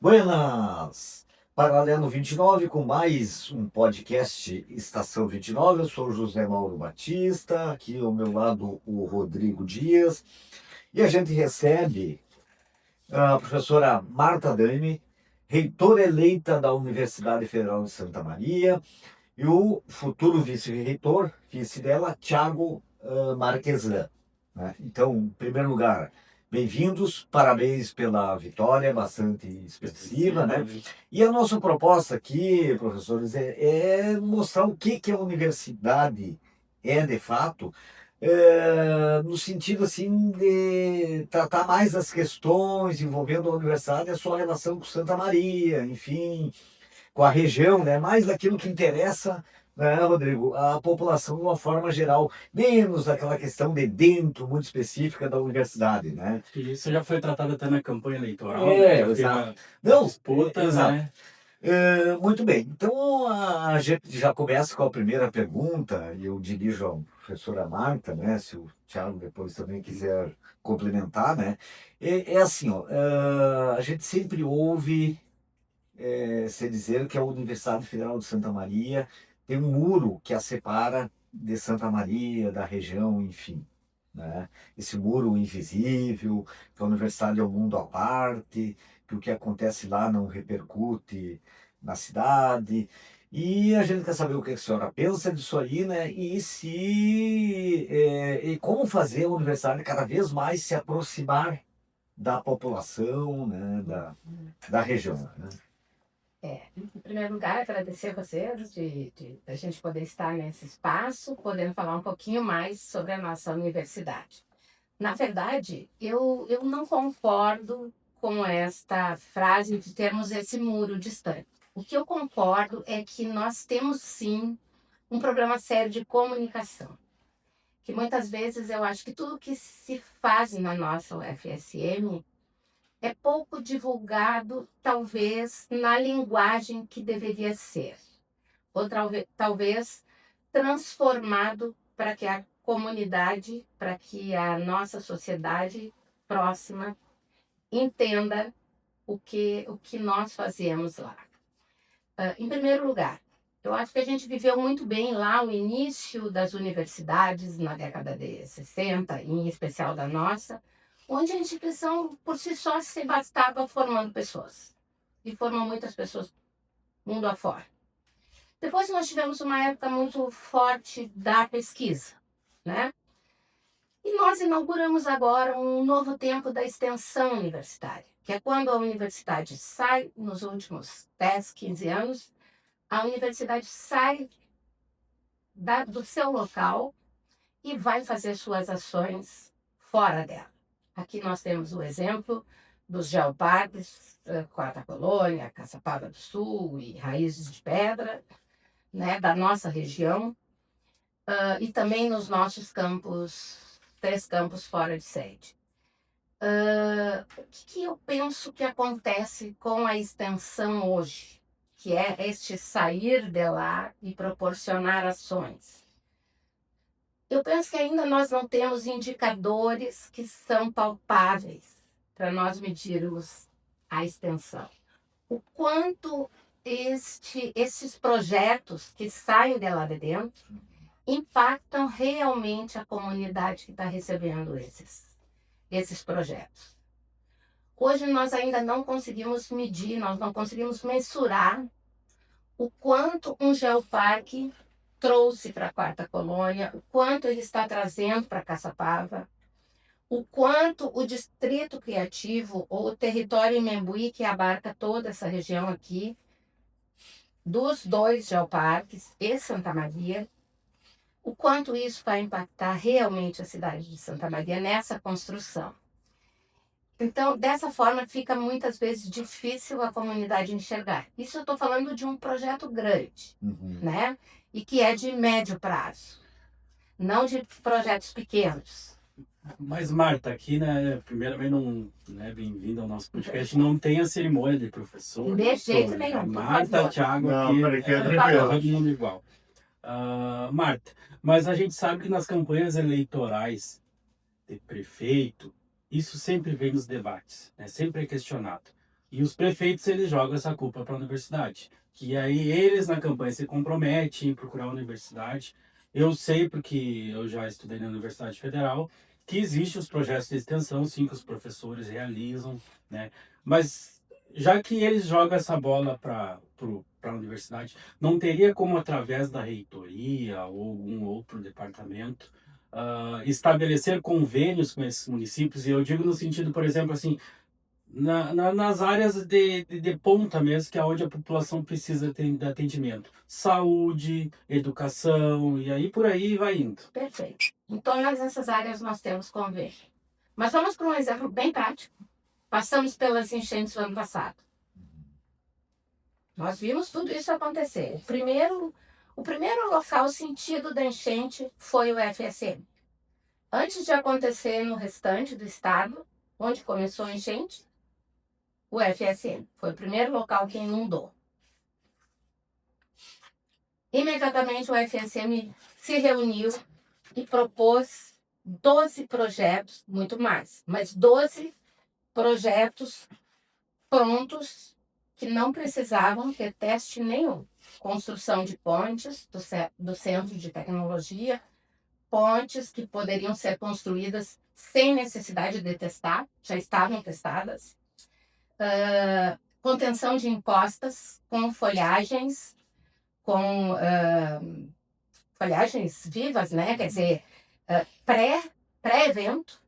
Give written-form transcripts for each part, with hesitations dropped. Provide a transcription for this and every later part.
Buenas! Paralelo 29 com mais um podcast Estação 29. Eu sou o José Mauro Batista, aqui ao meu lado o Rodrigo Dias, e a gente recebe a professora Marta Dami, reitora eleita da Universidade Federal de Santa Maria, e o futuro vice-reitor, vice dela, Tiago Marquesan, né? Então, em primeiro lugar, bem-vindos, parabéns pela vitória, bastante expressiva, né? E a nossa proposta aqui, professores, é mostrar o que a universidade é de fato, no sentido assim de tratar mais as questões envolvendo a universidade e a sua relação com Santa Maria, enfim, com a região, né? Mais daquilo que interessa, né, Rodrigo, a população de uma forma geral, menos daquela questão de dentro muito específica da universidade, né? E isso já foi tratado até na campanha eleitoral, né? É, Já teve exato. as Não, disputas, exato. né? Muito bem, então a gente já começa com a primeira pergunta, e eu dirijo à professora Marta, né? Se o Thiago depois também quiser complementar, né? É assim, ó, a gente sempre ouve se dizer que a Universidade Federal de Santa Maria tem um muro que a separa de Santa Maria, da região, enfim, né? Esse muro invisível, que a universidade é um mundo à parte, que o que acontece lá não repercute na cidade. E a gente quer saber o que a senhora pensa disso aí, né? E e como fazer a universidade cada vez mais se aproximar da população, né? Da região, né? Em primeiro lugar, agradecer a vocês de a gente poder estar nesse espaço, podendo falar um pouquinho mais sobre a nossa universidade. Na verdade, eu não concordo com esta frase de termos esse muro distante. O que eu concordo é que nós temos sim um problema sério de comunicação, que muitas vezes eu acho que tudo que se faz na nossa UFSM é pouco divulgado, talvez, na linguagem que deveria ser, ou talvez transformado para que a comunidade, para que a nossa sociedade próxima entenda o que nós fazemos lá. Em primeiro lugar, eu acho que a gente viveu muito bem lá o início das universidades na década de 60, em especial da nossa, onde a instituição por si só se bastava formando pessoas. E formou muitas pessoas mundo afora. Depois nós tivemos uma época muito forte da pesquisa, né? E nós inauguramos agora um novo tempo da extensão universitária, que é quando a universidade sai, nos últimos 10, 15 anos, a universidade sai do seu local e vai fazer suas ações fora dela. Aqui nós temos o exemplo dos geoparques, Quarta Colônia, Caçapava do Sul e Raízes de Pedra, né, da nossa região, e também nos nossos campos, 3 campos fora de sede. O que eu penso que acontece com a extensão hoje, que é este sair de lá e proporcionar ações? Eu penso que ainda nós não temos indicadores que são palpáveis para nós medirmos a extensão. O quanto esses projetos que saem de lá de dentro impactam realmente a comunidade que está recebendo esses projetos. Hoje nós ainda não conseguimos medir, nós não conseguimos mensurar o quanto um geoparque trouxe para a Quarta Colônia, o quanto ele está trazendo para Caçapava, o quanto o Distrito Criativo, ou o território Imembuí, que abarca toda essa região aqui, dos 2 geoparques e Santa Maria, o quanto isso vai impactar realmente a cidade de Santa Maria nessa construção. Então, dessa forma, fica muitas vezes difícil a comunidade enxergar. Isso eu estou falando de um projeto grande, né? E que é de médio prazo, não de projetos pequenos. Mas, Marta, aqui, né, primeiramente, não, né, bem-vindo ao nosso podcast. Não tem a cerimônia de professor. De jeito Né? nenhum, por Marta, favor. Thiago, Não, aqui, peraí, que é todo mundo igual. Marta, mas a gente sabe que nas campanhas eleitorais de prefeito, isso sempre vem nos debates, né? Sempre é questionado. E os prefeitos, eles jogam essa culpa para a universidade. Que aí eles, na campanha, se comprometem em procurar a universidade. Eu sei, porque eu já estudei na Universidade Federal, que existem os projetos de extensão, sim, que os professores realizam, né? Mas já que eles jogam essa bola para a universidade, não teria como, através da reitoria ou algum outro departamento, estabelecer convênios com esses municípios? E eu digo no sentido, por exemplo, assim, nas áreas de ponta mesmo, que é onde a população precisa de atendimento. Saúde, educação, e aí por aí vai indo. Perfeito. Em todas essas áreas nós temos convênio. Mas vamos para um exemplo bem prático. Passamos pelas enchentes no ano passado. Nós vimos tudo isso acontecer. O primeiro local sentido da enchente foi o FSM. Antes de acontecer no restante do estado, onde começou a enchente, o FSM foi o primeiro local que inundou. Imediatamente o FSM se reuniu e propôs 12 projetos, muito mais, mas 12 projetos prontos que não precisavam ter teste nenhum. Construção de pontes do Centro de Tecnologia, pontes que poderiam ser construídas sem necessidade de testar, já estavam testadas. Contenção de encostas com folhagens, com folhagens vivas, né? Quer dizer, pré-evento,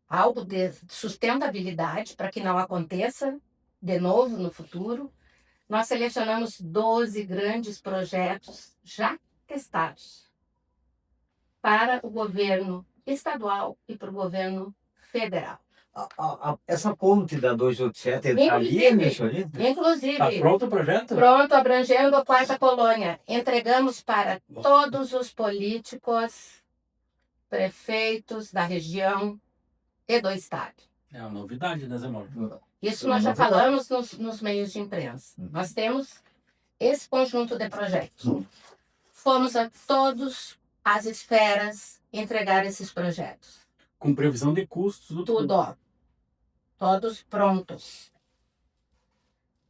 algo de sustentabilidade para que não aconteça de novo no futuro. Nós selecionamos 12 grandes projetos já testados para o governo estadual e para o governo federal. Essa ponte da 287 está ali, Inclusive, Está pronto o projeto? Pronto, abrangendo a quarta colônia. Entregamos para todos os políticos, prefeitos da região e do estado. É uma novidade, né, Zé Mauro? Isso nós já falamos nos meios de imprensa. Nós temos esse conjunto de projetos. Fomos a todas as esferas entregar esses projetos. Com previsão de custos. Tudo, ó. Todos prontos.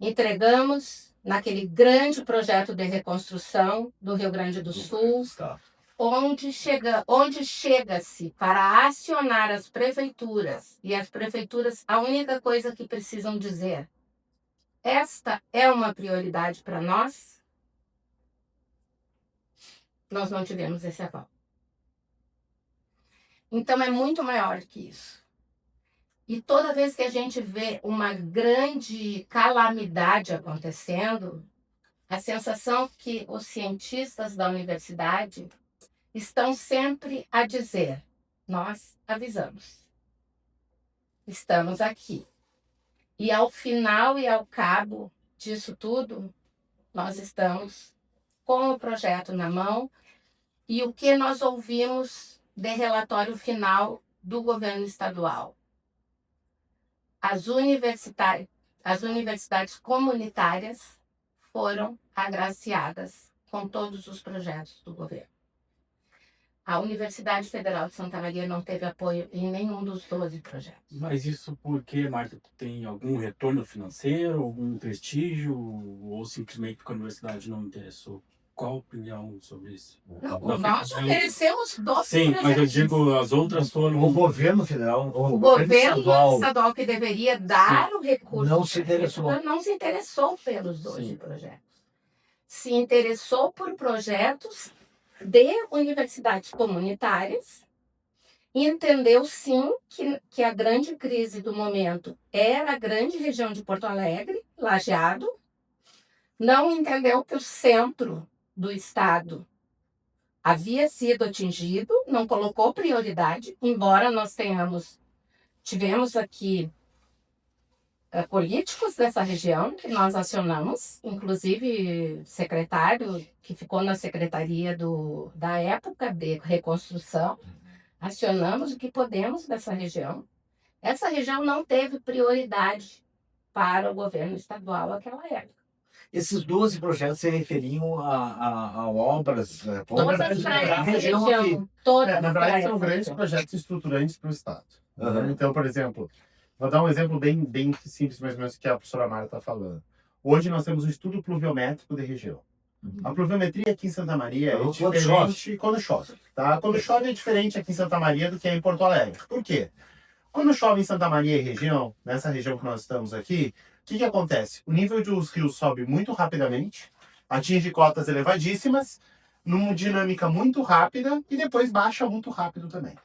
Entregamos naquele grande projeto de reconstrução do Rio Grande do Sul, onde chega-se para acionar as prefeituras, e as prefeituras, a única coisa que precisam dizer: esta é uma prioridade para nós. Nós não tivemos esse aval. Então é muito maior que isso. E toda vez que a gente vê uma grande calamidade acontecendo, a sensação que os cientistas da universidade estão sempre a dizer: nós avisamos. Estamos aqui. E ao final e ao cabo disso tudo, nós estamos com o projeto na mão, e o que nós ouvimos de relatório final do governo estadual. As universidades comunitárias foram agraciadas com todos os projetos do governo. A Universidade Federal de Santa Maria não teve apoio em nenhum dos 12 projetos. Mas isso porque, Marta, tem algum retorno financeiro, algum prestígio, ou simplesmente porque a universidade não interessou? Qual a opinião sobre isso? Não, nós oferecemos 12 Sim, projetos. mas eu digo, as outras foram... O governo federal, o governo estadual que deveria dar o recurso não se interessou. Não se interessou pelos 12 projetos. Se interessou por projetos de universidades comunitárias, e entendeu sim que a grande crise do momento era a grande região de Porto Alegre, Lajeado. Não entendeu que o centro do estado havia sido atingido, não colocou prioridade, embora nós tivemos aqui políticos dessa região que nós acionamos, inclusive secretário que ficou na secretaria da época de reconstrução, acionamos o que podemos dessa região. Essa região não teve prioridade para o governo estadual naquela época. Esses 12 projetos se referiam a obras... Todas para a região. Na verdade, são grandes projetos estruturantes para o Estado. Uhum. Então, por exemplo, Vou dar um exemplo bem simples, mais ou menos, que a professora Mara está falando. Hoje nós temos um estudo pluviométrico de região. A pluviometria aqui em Santa Maria é diferente quando chove. Tá? Quando chove é diferente aqui em Santa Maria do que é em Porto Alegre. Por quê? Quando chove em Santa Maria e região, nessa região que nós estamos aqui, o que acontece? O nível dos rios sobe muito rapidamente, atinge cotas elevadíssimas, numa dinâmica muito rápida e depois baixa muito rápido também.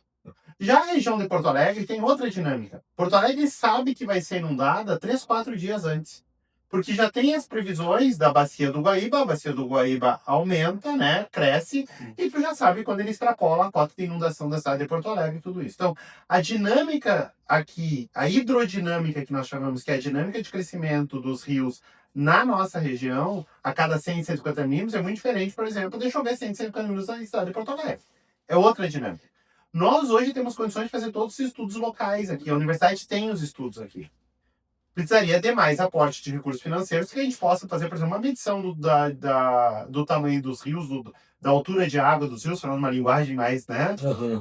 Já a região de Porto Alegre tem outra dinâmica. Porto Alegre sabe que vai ser inundada 3, 4 dias antes. Porque já tem as previsões da bacia do Guaíba, a bacia do Guaíba aumenta, né, cresce, e tu já sabe quando ele extrapola a cota de inundação da cidade de Porto Alegre e tudo isso. Então, a dinâmica aqui, a hidrodinâmica que nós chamamos, que é a dinâmica de crescimento dos rios na nossa região, a cada 100, 150 milímetros, é muito diferente, por exemplo, de chover 100, 150 milímetros na cidade de Porto Alegre. É outra dinâmica. Nós hoje temos condições de fazer todos os estudos locais aqui. A universidade tem os estudos aqui. Precisaria de mais aporte de recursos financeiros que a gente possa fazer, por exemplo, uma medição do tamanho dos rios, da altura de água dos rios, falando uma linguagem mais, né?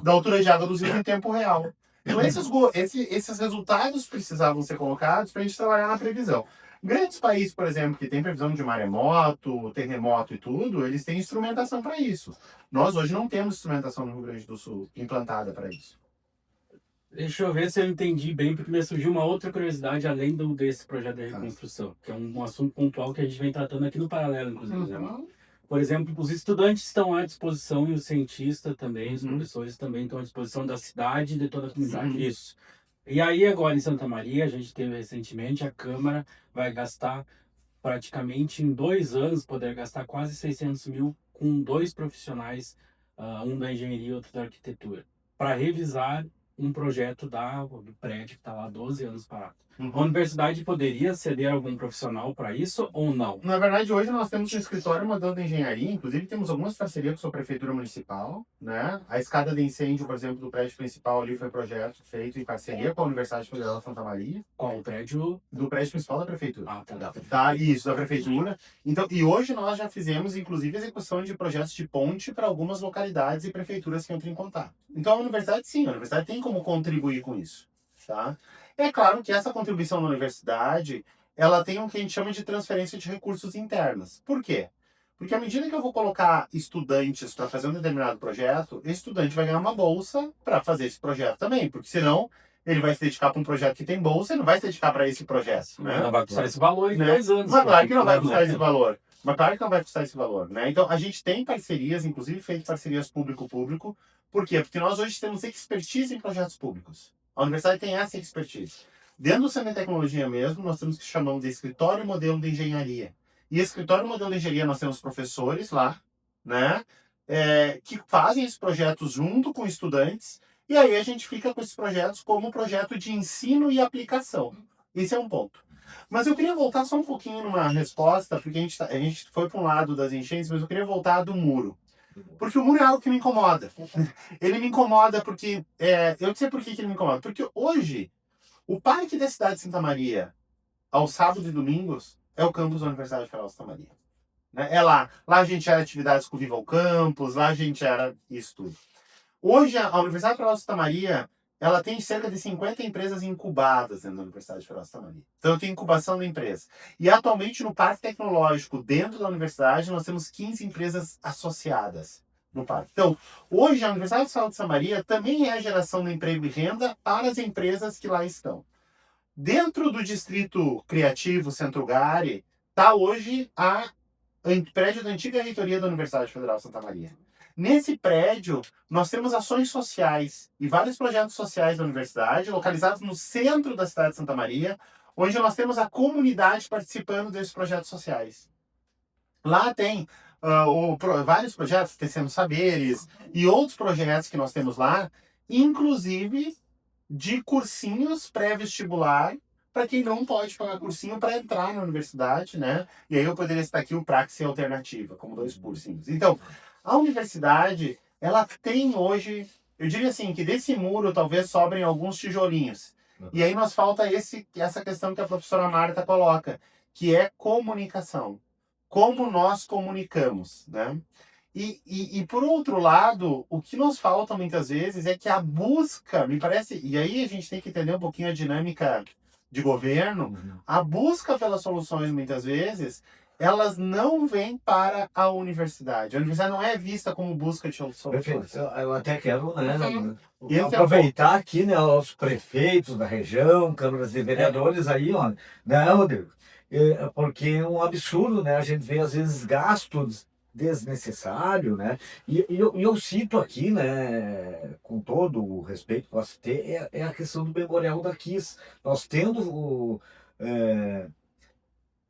Da altura de água dos rios em tempo real. Então, esses resultados precisavam ser colocados para a gente trabalhar na previsão. Grandes países, por exemplo, que têm previsão de maremoto, terremoto e tudo, eles têm instrumentação para isso. Nós hoje não temos instrumentação no Rio Grande do Sul implantada para isso. Deixa eu ver se eu entendi bem, porque me surgiu uma outra curiosidade além desse projeto de reconstrução, que é um assunto pontual que a gente vem tratando aqui no paralelo, inclusive. Né? Por exemplo, os estudantes estão à disposição e os cientistas também, os professores também estão à disposição da cidade e de toda a comunidade. Isso. E aí agora em Santa Maria, a gente teve recentemente, a Câmara vai gastar praticamente em 2 anos, poder gastar quase 600 mil com 2 profissionais, um da engenharia e outro da arquitetura, para revisar um projeto do prédio que está lá há 12 anos parado. A universidade poderia ceder algum profissional para isso ou não? Na verdade, hoje nós temos um escritório modelo de engenharia, inclusive temos algumas parcerias com a prefeitura municipal, né? A escada de incêndio, por exemplo, do prédio principal ali foi projeto feito em parceria com a Universidade Federal de Santa Maria. Qual o prédio? Do prédio principal da prefeitura. Ah, tá. Tá, isso, da prefeitura. Então, e hoje nós já fizemos, inclusive, execução de projetos de ponte para algumas localidades e prefeituras que entram em contato. Então, a universidade, sim, a universidade tem como contribuir com isso, tá? É claro que essa contribuição da universidade, ela tem o que a gente chama de transferência de recursos internas. Por quê? Porque à medida que eu vou colocar estudantes para fazer um determinado projeto, esse estudante vai ganhar uma bolsa para fazer esse projeto também, porque senão ele vai se dedicar para um projeto que tem bolsa e não vai se dedicar para esse projeto. Né? Não vai custar esse valor em 2 anos. Mas claro que não vai custar esse valor. Mas claro que não vai custar esse valor. Né? Então, a gente tem parcerias, inclusive feito parcerias público-público. Por quê? Porque nós hoje temos expertise em projetos públicos. A universidade tem essa expertise. Dentro do Centro de Tecnologia mesmo, nós temos o que chamamos de escritório modelo de engenharia. E escritório modelo de engenharia, nós temos professores lá, né? Que fazem esses projetos junto com estudantes. E aí a gente fica com esses projetos como projeto de ensino e aplicação. Esse é um ponto. Mas eu queria voltar só um pouquinho numa resposta, porque a gente foi para um lado das enchentes, mas eu queria voltar do muro. Porque o muro é algo que me incomoda. Ele me incomoda porque... eu não sei por que ele me incomoda. Porque hoje, o parque da cidade de Santa Maria, aos sábados e domingos, é o campus da Universidade Federal de Santa Maria. Né? É lá. Lá a gente era atividades com o Viva o Campus, lá a gente era isso tudo. Hoje, a Universidade Federal de Santa Maria, ela tem cerca de 50 empresas incubadas dentro da Universidade Federal de Santa Maria. Então, tem incubação da empresa. E, atualmente, no Parque Tecnológico, dentro da universidade, nós temos 15 empresas associadas no parque. Então, hoje, a Universidade Federal de Santa Maria também é a geração de emprego e renda para as empresas que lá estão. Dentro do Distrito Criativo Centro Gare, está hoje o prédio da antiga reitoria da Universidade Federal de Santa Maria. Nesse prédio, nós temos ações sociais e vários projetos sociais da universidade, localizados no centro da cidade de Santa Maria, onde nós temos a comunidade participando desses projetos sociais. Lá tem vários projetos, Tecendo Saberes, e outros projetos que nós temos lá, inclusive de cursinhos pré-vestibular, para quem não pode pagar cursinho para entrar na universidade, né? E aí eu poderia citar aqui o Praxis Alternativa, como 2 cursinhos. Então, a universidade, ela tem hoje, eu diria assim, que desse muro talvez sobrem alguns tijolinhos. E aí nos falta essa questão que a professora Marta coloca, que é comunicação. Como nós comunicamos, né? E por outro lado, o que nos falta muitas vezes é que a busca, me parece, e aí a gente tem que entender um pouquinho a dinâmica de governo, a busca pelas soluções muitas vezes, elas não vêm para a universidade. A universidade não é vista como busca de soluções. Perfeito. Eu até quero, né, Esse é o aproveitar aqui, né, os prefeitos da região, câmaras de vereadores aí, ó, né, Rodrigo? Porque é um absurdo, né? A gente vê às vezes gastos desnecessário, né? E eu cito aqui, né, com todo o respeito que posso ter, é a questão do Memorial da Kiss. Nós tendo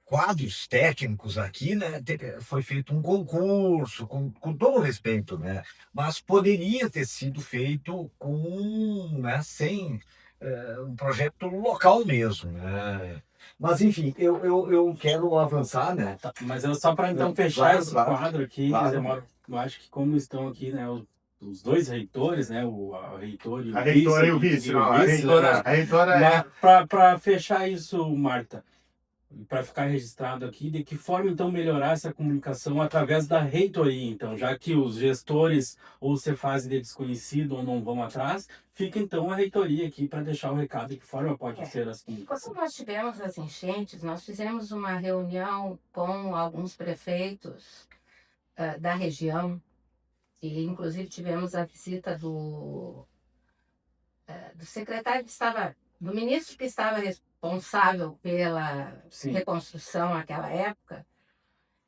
quadros técnicos aqui, né? Foi feito um concurso, com todo o respeito, né? Mas poderia ter sido feito com, né, sem um projeto local mesmo, né? Mas, enfim, eu quero avançar, né? Tá, mas eu só para então fechar Claro, esse claro, quadro aqui, claro. Demora, eu acho que como estão aqui, né, os dois reitores, né, a reitor e o A reitora e o vice. Não, a reitora é... Para fechar isso, Marta, para ficar registrado aqui, de que forma então melhorar essa comunicação através da reitoria, então, já que os gestores ou se fazem de desconhecido ou não vão atrás, fica então a reitoria aqui para deixar o recado de que forma pode ser as comunicações. Quando nós tivemos as enchentes, nós fizemos uma reunião com alguns prefeitos da região e inclusive tivemos a visita do secretário que estava, do ministro que estava responsável pela Sim. reconstrução naquela época,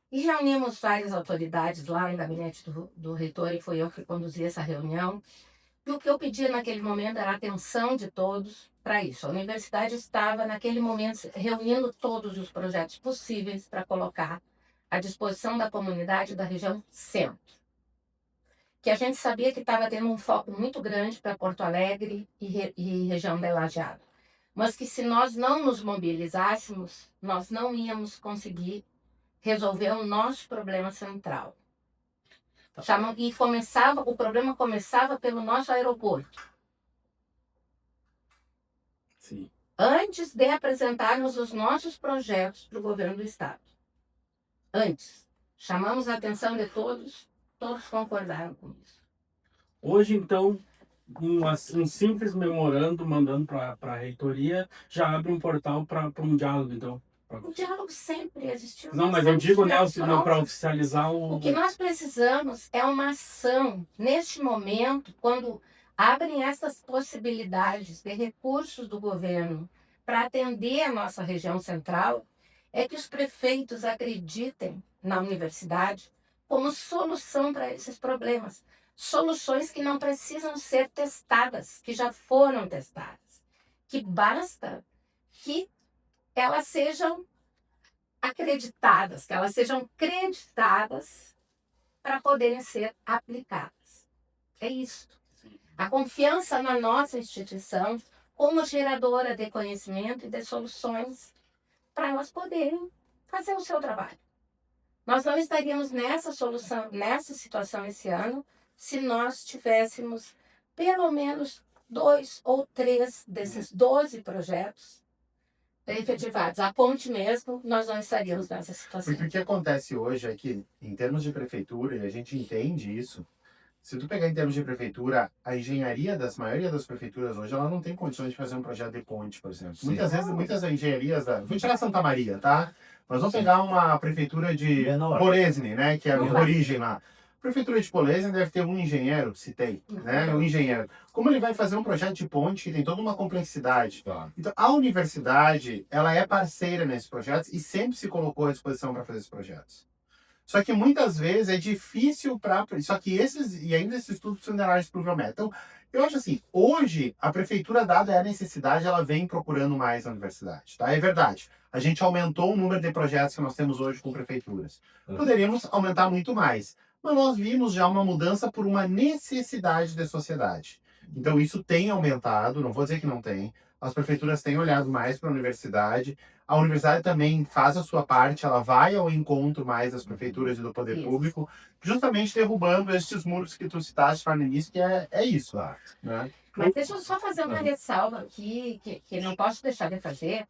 e reunimos várias autoridades lá no gabinete do reitor, e foi eu que conduzi essa reunião. E o que eu pedia naquele momento era a atenção de todos para isso. A universidade estava, naquele momento, reunindo todos os projetos possíveis para colocar à disposição da comunidade da região centro. Que a gente sabia que estava tendo um foco muito grande para Porto Alegre e região da Lajeado. Mas que se nós não nos mobilizássemos, nós não íamos conseguir resolver o nosso problema central. E o problema começava pelo nosso aeroporto. Sim. Antes de apresentarmos os nossos projetos para o governo do estado. Antes. Chamamos a atenção de todos, todos concordaram com isso. Hoje, então, um simples memorando mandando para a reitoria já abre um portal para um diálogo, então. O diálogo sempre existiu. Não, mas eu digo, Nelson, para oficializar o... O que nós precisamos é uma ação, neste momento, quando abrem essas possibilidades de recursos do governo para atender a nossa região central, é que os prefeitos acreditem na universidade como solução para esses problemas. Soluções que não precisam ser testadas, que já foram testadas. Que basta que elas sejam acreditadas, que elas sejam creditadas para poderem ser aplicadas. É isso. A confiança na nossa instituição como geradora de conhecimento e de soluções para elas poderem fazer o seu trabalho. Nós não estaríamos nessa situação esse ano se nós tivéssemos pelo menos 2 ou 3 desses 12 projetos efetivados. A ponte mesmo, nós não estaríamos nessa situação. Porque o que acontece hoje é que, em termos de prefeitura, e a gente entende isso, se tu pegar em termos de prefeitura, a engenharia maioria das prefeituras hoje, ela não tem condições de fazer um projeto de ponte, por exemplo. Sim. Muitas engenharias, vou tirar Santa Maria, tá? Mas vamos pegar uma prefeitura de Polesne, né, que é a origem lá. A prefeitura de Polesne deve ter um engenheiro, se tem, né, um engenheiro. Como ele vai fazer um projeto de ponte que tem toda uma complexidade? Claro. Então, a universidade, ela é parceira nesses projetos e sempre se colocou à disposição para fazer esses projetos. Só que muitas vezes é difícil para... Só que ainda esses estudos funcionários provavelmente. Então, eu acho assim, hoje a prefeitura, dada a necessidade, ela vem procurando mais a universidade, tá? É verdade. A gente aumentou o número de projetos que nós temos hoje com prefeituras. Poderíamos aumentar muito mais. Mas nós vimos já uma mudança por uma necessidade da sociedade. Então isso tem aumentado, não vou dizer que não tem. As prefeituras têm olhado mais para a universidade. A universidade também faz a sua parte, ela vai ao encontro mais das prefeituras e do poder público, justamente derrubando estes muros que tu citaste no início, que é isso. Né? Mas deixa eu só fazer uma ressalva aqui, que não posso deixar de fazer,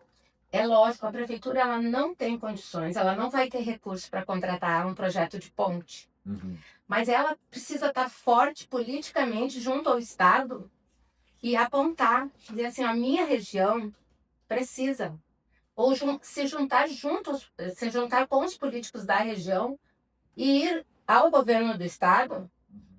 É lógico, a prefeitura ela não tem condições, ela não vai ter recurso para contratar um projeto de ponte. Uhum. Mas ela precisa estar forte politicamente junto ao Estado e apontar, dizer assim, a minha região precisa. Ou se juntar se juntar com os políticos da região e ir ao governo do Estado,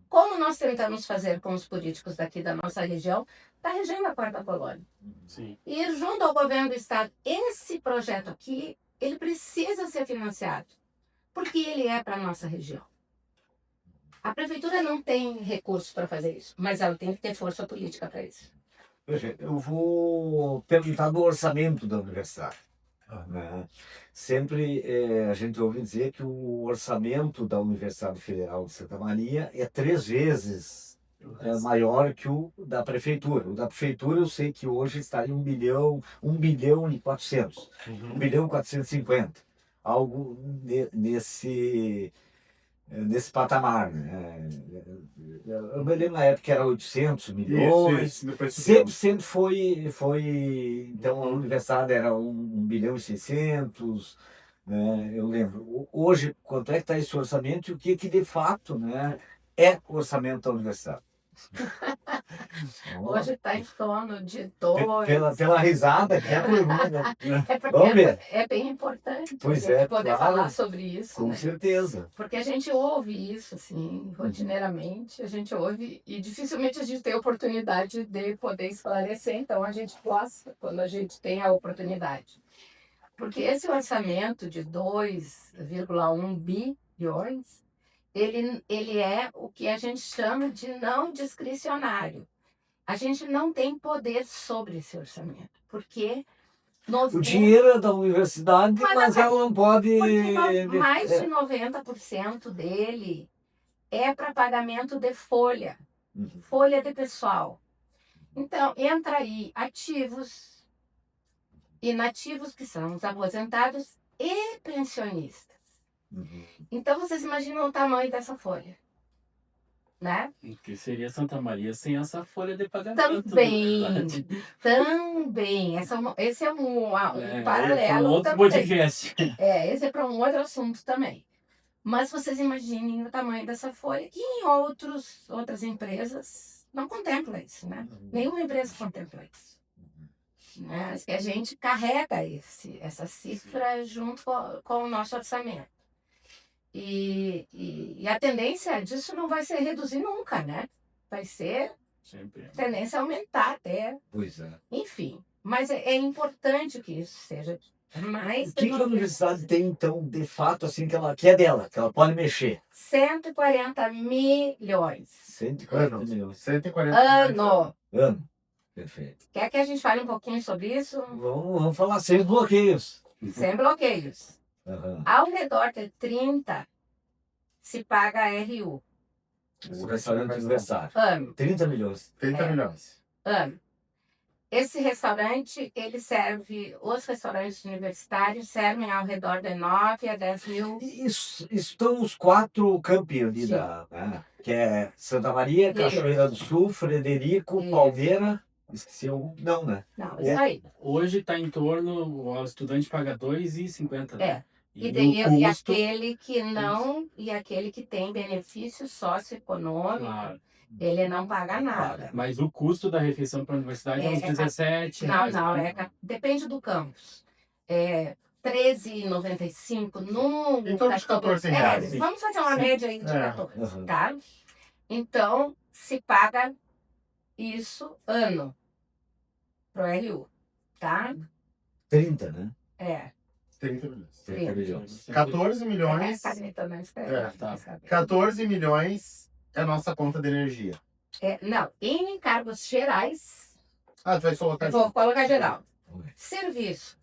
como nós tentamos fazer com os políticos daqui da nossa região, da região da Quarta Colônia. Sim. E ir junto ao governo do Estado. Esse projeto aqui, ele precisa ser financiado, porque ele é para a nossa região. A prefeitura não tem recursos para fazer isso, mas ela tem que ter força política para isso. Perfeito. Eu vou perguntar do orçamento da universidade. Né? Sempre a gente ouve dizer que o orçamento da Universidade Federal de Santa Maria é 3 vezes maior que o da prefeitura. O da prefeitura eu sei que hoje está em 1 bilhão e 400, 1 bilhão e 450, algo nesse patamar, né? Eu me lembro na época que era 800 milhões, Isso, depois sempre foi, então a universidade era 1 bilhão e 600, né? Eu lembro. Hoje, quanto é que está esse orçamento e o que de fato, né, é o orçamento da universidade? Hoje está em torno de 2. Pela risada que é a pergunta. É Vamos porque ver. é bem importante Pois a gente é, poder claro. falar sobre isso. Com Né? certeza. Porque a gente ouve isso, assim, rotineiramente, a gente ouve e dificilmente a gente tem a oportunidade de poder esclarecer, então a gente gosta quando a gente tem a oportunidade. Porque esse orçamento de 2,1 bilhões, ele é o que a gente chama de não discricionário. A gente não tem poder sobre esse orçamento, porque O dinheiro é da universidade, mas ela não pode. porque mais de 90% dele é para pagamento de folha, folha de pessoal. Então, entra aí ativos, inativos, que são os aposentados e pensionistas. Então, vocês imaginam o tamanho dessa folha, né? Que seria Santa Maria sem essa folha de pagamento. Também. Esse é um paralelo. Um outro também. podcast. Esse é para um outro assunto também. Mas vocês imaginem o tamanho dessa folha. E em outras empresas não contempla isso, né? Nenhuma empresa contempla isso. Né? Mas que a gente carrega essa cifra junto com o nosso orçamento. E a tendência disso não vai ser reduzir nunca, né? Vai ser Sempre. tendência a aumentar até. Pois é. Enfim, mas é importante que isso seja mais. O que a universidade tem, então, de fato, assim, que é dela, que ela pode mexer? 140 milhões. 140 milhões. 140 Ano. Ano. Perfeito. Quer que a gente fale um pouquinho sobre isso? Vamos falar sem bloqueios. Sem bloqueios. Ao redor de 30 se paga RU. O restaurante universitário. Ano. 30 milhões. 30 milhões. Ano. Esse restaurante, ele serve, os restaurantes universitários servem ao redor de 9 a 10 mil. Estão os 4 campi ali que é Santa Maria, Cachoeira do Sul, Frederico, Palmeira. Esqueci um. Não, né? Não, isso aí. Hoje está em torno, o estudante paga 2,50. Né? E aquele que não, e aquele que tem benefício socioeconômico, claro, ele não paga nada. Mas o custo da refeição para a universidade é uns 17 reais. Não, depende do campus. É 13,95 num. Então, de 14 reais. Vamos fazer uma média aí de 14, tá? Então, se paga isso ano pro RU, tá? 30, né? 30 milhões. 30 milhões. 14 milhões. Caneta não escreve. 14 milhões é a nossa conta de energia. Não, em encargos gerais. Tu vai colocar Vou colocar geral. Serviço,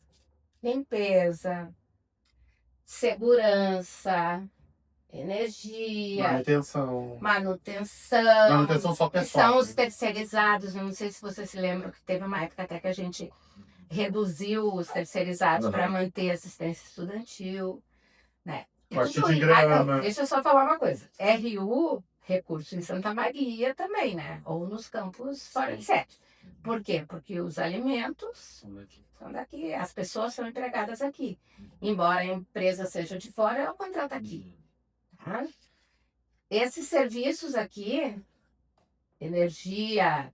limpeza, segurança, energia, manutenção só pessoal. São os terceirizados. Não sei se você se lembra que teve uma época até que a gente reduziu os terceirizados para manter a assistência estudantil, né? Deixa eu só falar uma coisa. RU, recurso em Santa Maria também, né? Ou nos campos fora de sede. Por quê? Porque os alimentos são daqui, as pessoas são empregadas aqui. Embora a empresa seja de fora, ela contrata aqui. Tá? Esses serviços aqui, energia,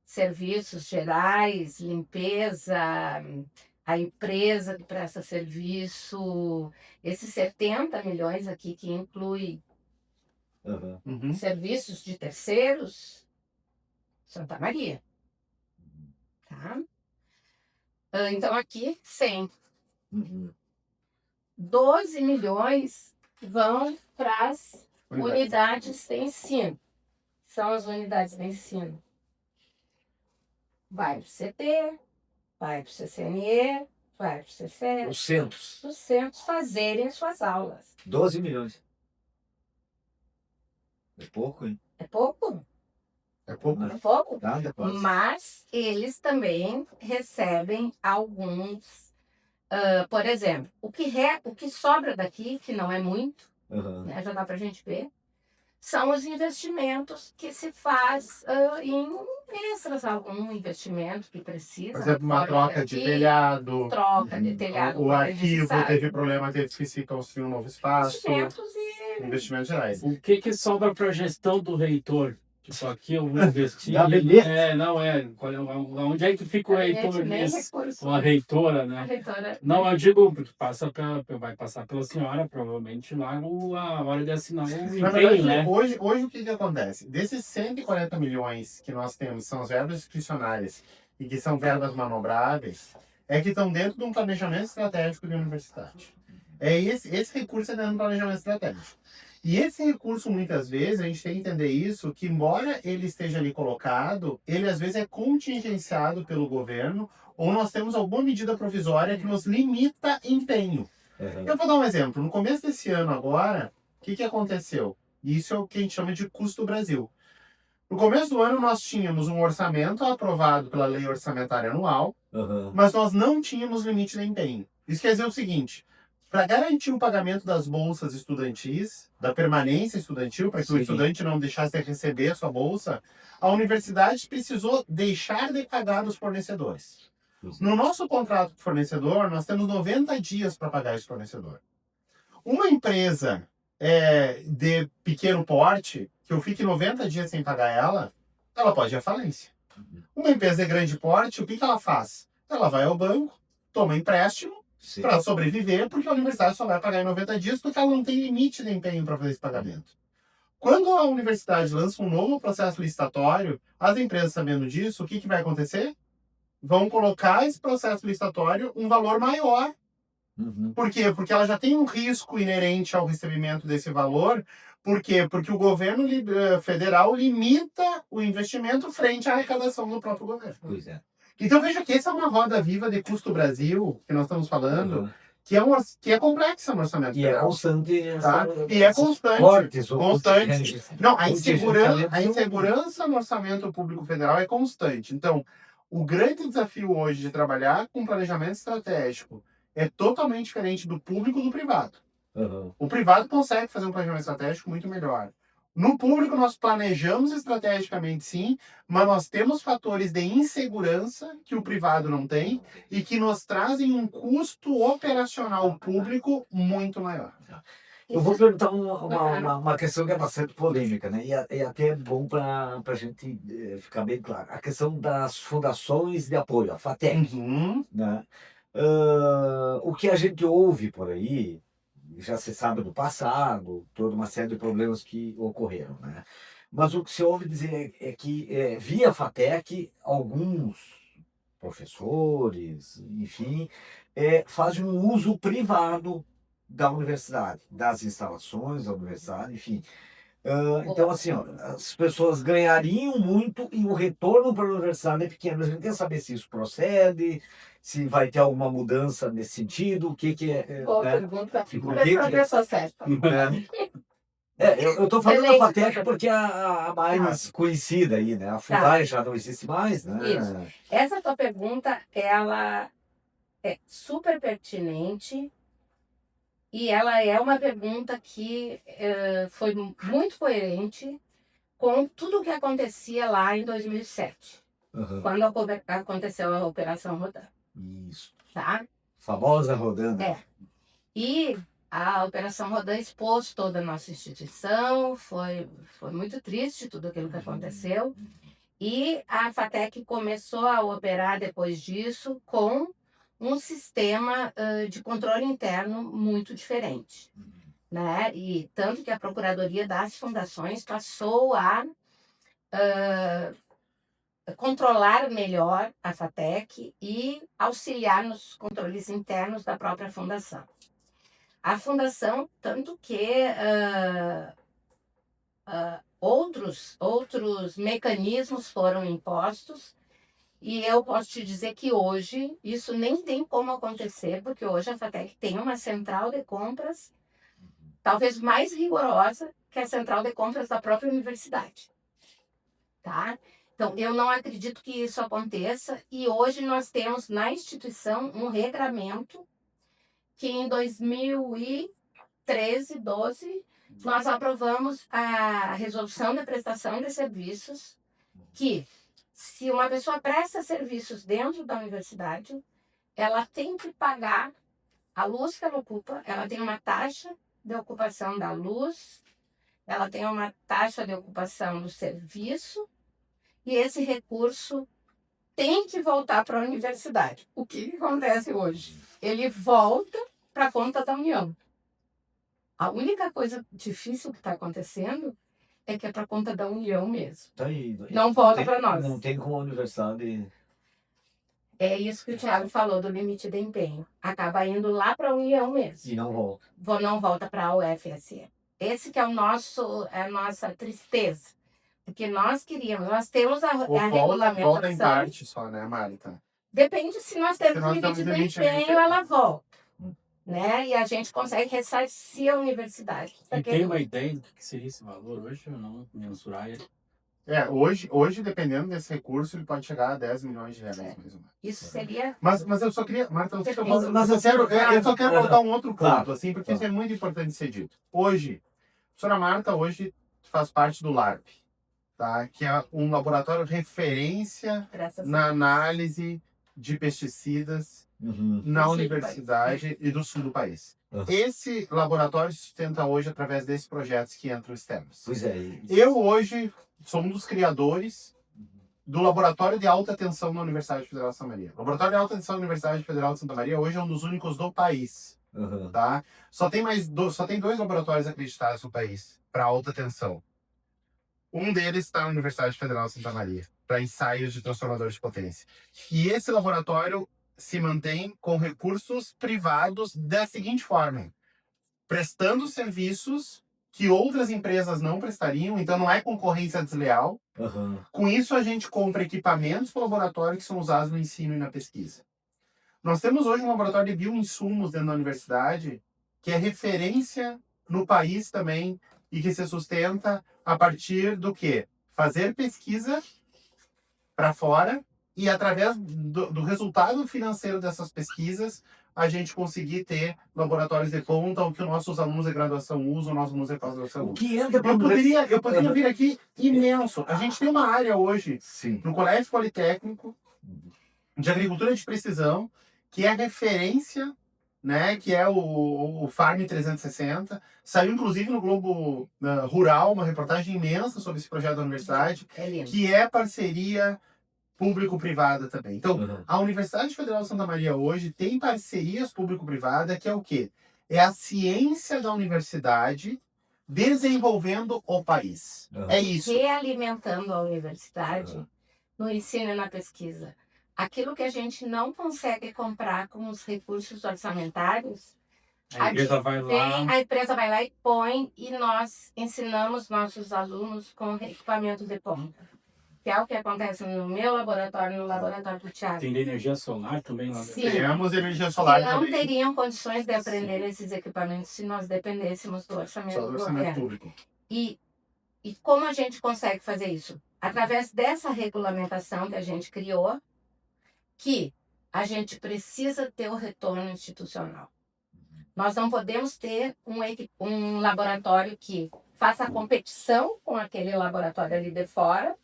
serviços gerais, limpeza, a empresa que presta serviço, esses 70 milhões aqui que inclui Uhum. serviços de terceiros, Santa Maria. Tá? Então aqui 100. Uhum. 12 milhões vão para as unidades de ensino. São as unidades de ensino. Vai para o CT, vai para o CCNE, vai para o CFE, Os centros, os centros fazerem suas aulas. 12 milhões. É pouco, hein? É pouco? É pouco. É pouco? Nada quase. Mas eles também recebem alguns, por exemplo, o que sobra daqui, que não é muito, Uhum. né, já dá para a gente ver, são os investimentos que se faz em extras, algum investimento que precisa. Por exemplo, uma fora troca de daqui, telhado. Troca de telhado. O quando é arquivo necessário. teve problema, teve que se construir um novo espaço. Investimentos e Investimentos gerais. O que sobra para a gestão do reitor? Tipo, aqui eu vou investir. Gabinete? Onde é que fica o reitor nem nisso? recurso. Ou a reitora, A né? reitora. Não, eu digo, porque vai passar pela senhora, provavelmente, lá a hora de assinar o Na empenho, verdade, né? hoje o que acontece? Desses 140 milhões que nós temos, são as verbas discricionárias e que são verbas manobráveis, é que estão dentro de um planejamento estratégico de universidade. Esse recurso é dentro do planejamento estratégico. E esse recurso, muitas vezes, a gente tem que entender isso, que embora ele esteja ali colocado, ele às vezes é contingenciado pelo governo, ou nós temos alguma medida provisória que nos limita empenho. Uhum. Eu vou dar um exemplo. No começo desse ano agora, o que aconteceu? Isso é o que a gente chama de custo Brasil. No começo do ano, nós tínhamos um orçamento aprovado pela Lei Orçamentária Anual, Uhum. mas nós não tínhamos limite de empenho. Isso quer dizer o seguinte: para garantir o pagamento das bolsas estudantis, da permanência estudantil, para que o Sim. estudante não deixasse de receber a sua bolsa, a universidade precisou deixar de pagar os fornecedores. No nosso contrato com o fornecedor, nós temos 90 dias para pagar esse fornecedor. Uma empresa de pequeno porte, que eu fique 90 dias sem pagar ela pode ir à falência. Uma empresa de grande porte, o que ela faz? Ela vai ao banco, toma empréstimo, Sim. para sobreviver, porque a universidade só vai pagar em 90 dias, porque ela não tem limite de empenho para fazer esse pagamento. Quando a universidade lança um novo processo licitatório, as empresas sabendo disso, o que vai acontecer? Vão colocar esse processo licitatório um valor maior. Uhum. Por quê? Porque ela já tem um risco inerente ao recebimento desse valor. Por quê? Porque o governo federal limita o investimento frente à arrecadação do próprio governo. Pois é. Então veja que essa é uma roda viva de custo Brasil, que nós estamos falando, Uhum. que é complexa no orçamento E é federal. constante. Tá? E é constante. Cortes, ou Constante. Não, a contingenciamento. insegurança no orçamento público federal é constante. Então, o grande desafio hoje de trabalhar com planejamento estratégico é totalmente diferente do público e do privado. Uhum. O privado consegue fazer um planejamento estratégico muito melhor. No público, nós planejamos estrategicamente, sim, mas nós temos fatores de insegurança que o privado não tem e que nos trazem um custo operacional público muito maior. Eu vou perguntar uma questão que é bastante polêmica, né? E até é bom para a gente ficar bem claro. A questão das fundações de apoio, a FATEC. Uhum. Né? O que a gente ouve por aí, já se sabe do passado, toda uma série de problemas que ocorreram, né? Mas o que se ouve dizer é que, via FATEC, alguns professores, enfim, fazem um uso privado da universidade, das instalações da universidade, enfim. Então, assim, ó, as pessoas ganhariam muito e o retorno para a universidade é pequeno. A gente quer saber se isso procede, se vai ter alguma mudança nesse sentido, o que é... Boa né? pergunta. Tipo, A pessoa certa. Eu estou falando da Excelente. FATEC porque é a mais conhecida aí, né? A FUNAI já não existe mais, né? Isso. Essa tua pergunta, ela é super pertinente e ela é uma pergunta que foi muito coerente com tudo o que acontecia lá em 2007, Uhum. quando aconteceu a Operação Rodar. Isso. tá? Famosa Rodando. É. E a Operação Rodan expôs toda a nossa instituição, foi muito triste tudo aquilo que aconteceu. E a FATEC começou a operar depois disso com um sistema de controle interno muito diferente, né? E tanto que a Procuradoria das Fundações passou a controlar melhor a FATEC e auxiliar nos controles internos da própria fundação. A fundação, tanto que outros mecanismos foram impostos, e eu posso te dizer que hoje isso nem tem como acontecer, porque hoje a FATEC tem uma central de compras talvez mais rigorosa que a central de compras da própria universidade. Tá? Então, eu não acredito que isso aconteça, e hoje nós temos na instituição um regramento que em 2013, 12, nós aprovamos a resolução de prestação de serviços, que se uma pessoa presta serviços dentro da universidade, ela tem que pagar a luz que ela ocupa, ela tem uma taxa de ocupação da luz, ela tem uma taxa de ocupação do serviço, e esse recurso tem que voltar para a universidade. O que acontece hoje? Ele volta para a conta da União. A única coisa difícil que está acontecendo é que é para a conta da União mesmo. Tá aí. Não volta para nós. Não tem como a universidade. É isso que o Thiago falou do limite de empenho. Acaba indo lá para a União mesmo. E não volta. Não volta para a UFSM. Esse que é a nossa tristeza. Porque nós temos a Volta em regulamentação. parte só, né, Marita? Depende se nós temos nós limite de temos limite de empenho, empenho. ela volta. Né? E a gente consegue ressarcir a universidade. E tem uma ideia do que seria esse valor hoje ou não? Mensurar ele? Hoje, dependendo desse recurso, ele pode chegar a 10 milhões de reais, mais ou menos. Isso seria... Mas eu só queria, Marta, eu só quero Claro. botar um outro ponto, Claro. assim, porque isso é muito importante ser dito. Hoje, a professora Marta hoje faz parte do LARP, tá? Que é um laboratório referência Graças a na análise de pesticidas Uhum. na sul do universidade e do sul do país. Uhum. Esse laboratório se sustenta hoje através desses projetos que entram externos. Pois é. Eu hoje sou um dos criadores do Laboratório de Alta Tensão na Universidade Federal de Santa Maria. O Laboratório de Alta Tensão da Universidade Federal de Santa Maria hoje é um dos únicos do país, Uhum. tá? Só tem 2 laboratórios acreditados no país para alta tensão. Um deles está na Universidade Federal de Santa Maria, para ensaios de transformadores de potência. E esse laboratório se mantém com recursos privados da seguinte forma: prestando serviços que outras empresas não prestariam, então não é concorrência desleal. Uhum. Com isso, a gente compra equipamentos para o laboratório que são usados no ensino e na pesquisa. Nós temos hoje um laboratório de bioinsumos dentro da universidade, que é referência no país também, e que se sustenta a partir do quê? Fazer pesquisa para fora, e através do resultado financeiro dessas pesquisas, a gente conseguir ter laboratórios de ponta, o que os nossos alunos de graduação usam, os nossos alunos de pós-graduação O usam. que entra para Eu poderia vir aqui imenso. A gente tem uma área hoje, Sim. no Colégio Politécnico, de agricultura de precisão, que é referência, né, que é o Farm 360. Saiu, inclusive, no Globo Rural, uma reportagem imensa sobre esse projeto da universidade, É lindo. que é parceria público-privada também. Então, Uhum. a Universidade Federal de Santa Maria hoje tem parcerias público-privada, que é o quê? É a ciência da universidade desenvolvendo o país. Uhum. É isso. Realimentando a universidade Uhum. no ensino e na pesquisa. Aquilo que a gente não consegue comprar com os recursos orçamentários, A empresa vai lá. a empresa vai lá e põe, e nós ensinamos nossos alunos com equipamentos de ponta. Que é o que acontece no meu laboratório, no laboratório do Thiago. Tem de energia solar também lá. Sim. Temos energia Que solar não também. teriam condições de aprender esses equipamentos se nós dependêssemos do orçamento Só do do orçamento governo. público. E como a gente consegue fazer isso? Através dessa regulamentação que a gente criou, que a gente precisa ter o retorno institucional. Nós não podemos ter um laboratório que faça competição com aquele laboratório ali de fora,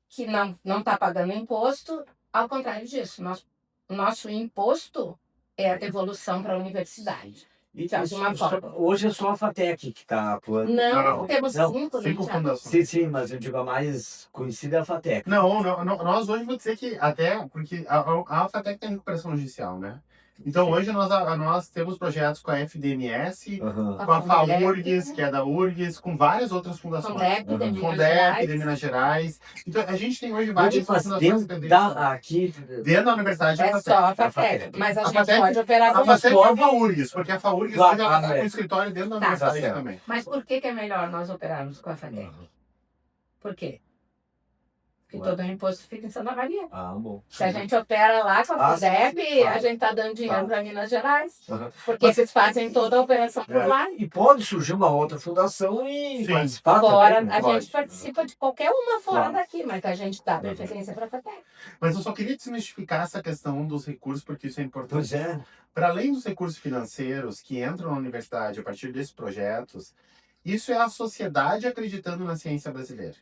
que não está pagando imposto. Ao contrário disso, nós o nosso imposto é a devolução para a universidade. E De alguma forma. hoje é só a FATEC que está atuando. Não, temos Não, 5, né, 5 Thiago? fundações. Sim, mas eu digo a mais conhecida é a FATEC. Não, nós hoje vou dizer que até, porque a FATEC tem recuperação judicial, né? Então hoje nós temos projetos com a FDMS, Aham. com a FAURGS, que é da URGS, com várias outras fundações. Fundep, de Minas Fundep, Gerais. de Minas Gerais. Então a gente tem hoje Onde várias faz fundações tempo independentes. aqui. Dentro da universidade É a só a FATEC. FATEC, mas a A gente FATEC- pode operar A com FATEC é Só- a FAURGS, porque a FAURGS Claro, hoje ela está é. com o escritório dentro da Tá, universidade certo. também. Mas por que é melhor nós operarmos com a FATEC? Por quê? Porque Ué. todo o imposto fica em Santa Maria. Ah, bom. Se a gente opera lá com a Ah, sim, FUDEB, claro. a gente está dando dinheiro Tá. para Minas Gerais, Aham. porque eles fazem toda a operação por lá. E pode surgir uma outra fundação e Sim. participar Fora, também, né? a Pode. gente participa de qualquer uma fora Claro. daqui, mas a gente dá preferência para a FATEC. Mas eu só queria desmistificar essa questão dos recursos, porque isso é importante. Pois é. Para além dos recursos financeiros que entram na universidade a partir desses projetos, isso é a sociedade acreditando na ciência brasileira,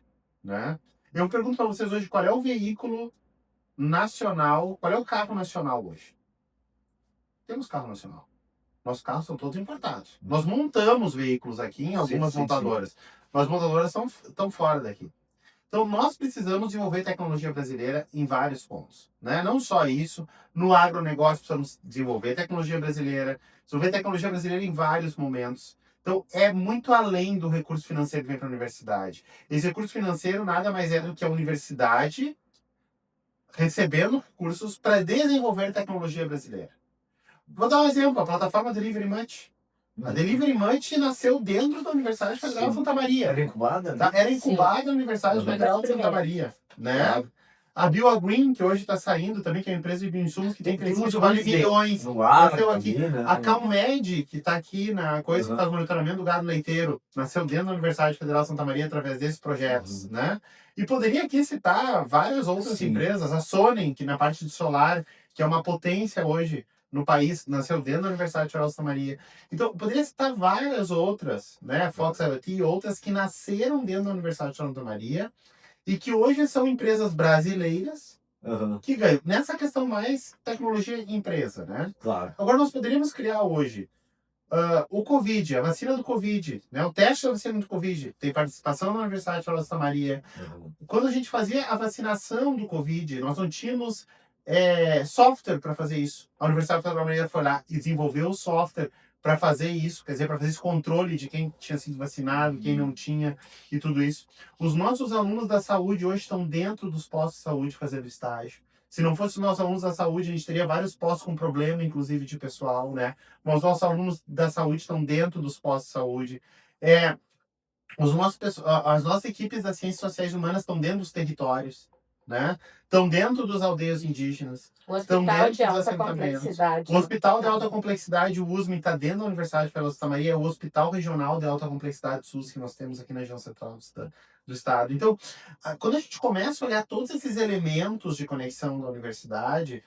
né? Eu pergunto para vocês hoje qual é o veículo nacional, qual é o carro nacional hoje? Temos carro nacional. Nossos carros são todos importados. Nós montamos veículos aqui em algumas sim, montadoras. Mas montadoras estão fora daqui. Então, nós precisamos desenvolver tecnologia brasileira em vários pontos, né? Não só isso, no agronegócio precisamos desenvolver tecnologia brasileira em vários momentos. Então, é muito além do recurso financeiro que vem para a universidade. Esse recurso financeiro nada mais é do que a universidade recebendo recursos para desenvolver tecnologia brasileira. Vou dar um exemplo, a plataforma Delivery Munch. A Delivery Munch nasceu dentro da Universidade Federal de Sim. Santa Maria. Era incubada, né? Tá? Era incubada na Universidade Sim. Federal de Santa Maria, né? A BioAgreen, que hoje está saindo também, que é uma empresa de bioinsumos que tem crescido muitos vale nomes de- bilhões. No ar, Nasceu aqui. também, né? A CalMed, que está aqui na coisa Uhum. que faz monitoramento do gado leiteiro, nasceu dentro da Universidade Federal de Santa Maria através desses projetos, né? E poderia aqui citar várias outras Sim. empresas. A Sonnen, que na parte de solar, que é uma potência hoje no país, nasceu dentro da Universidade Federal de Santa Maria. Então, poderia citar várias outras, né? Fox IoT e outras que nasceram dentro da Universidade de Santa Maria e que hoje são empresas brasileiras Aham, que ganham nessa questão mais tecnologia e empresa, né? claro. Agora, nós poderíamos criar hoje o Covid, a vacina do Covid, né? O teste da vacina do Covid, tem participação na Universidade Federal de Santa Maria. Uhum. Quando a gente fazia a vacinação do Covid, nós não tínhamos software para fazer isso. A Universidade Federal de Santa Maria foi lá e desenvolveu o software para fazer isso, quer dizer, para fazer esse controle de quem tinha sido vacinado, quem não tinha e tudo isso. Os nossos alunos da saúde hoje estão dentro dos postos de saúde fazendo estágio. Se não fossem os nossos alunos da saúde, a gente teria vários postos com problema, inclusive de pessoal, né? Mas os nossos alunos da saúde estão dentro dos postos de saúde. As nossas equipes das ciências sociais e humanas estão dentro dos territórios, né? Estão dentro dos aldeias indígenas. O Estão hospital dentro de dos alta assentamentos. complexidade. O Hospital de Alta Complexidade, o USM, está dentro da Universidade Federal de Santa Maria, é o Hospital Regional de Alta Complexidade SUS que nós temos aqui na região central do estado. Então, quando a gente começa a olhar todos esses elementos de conexão da universidade,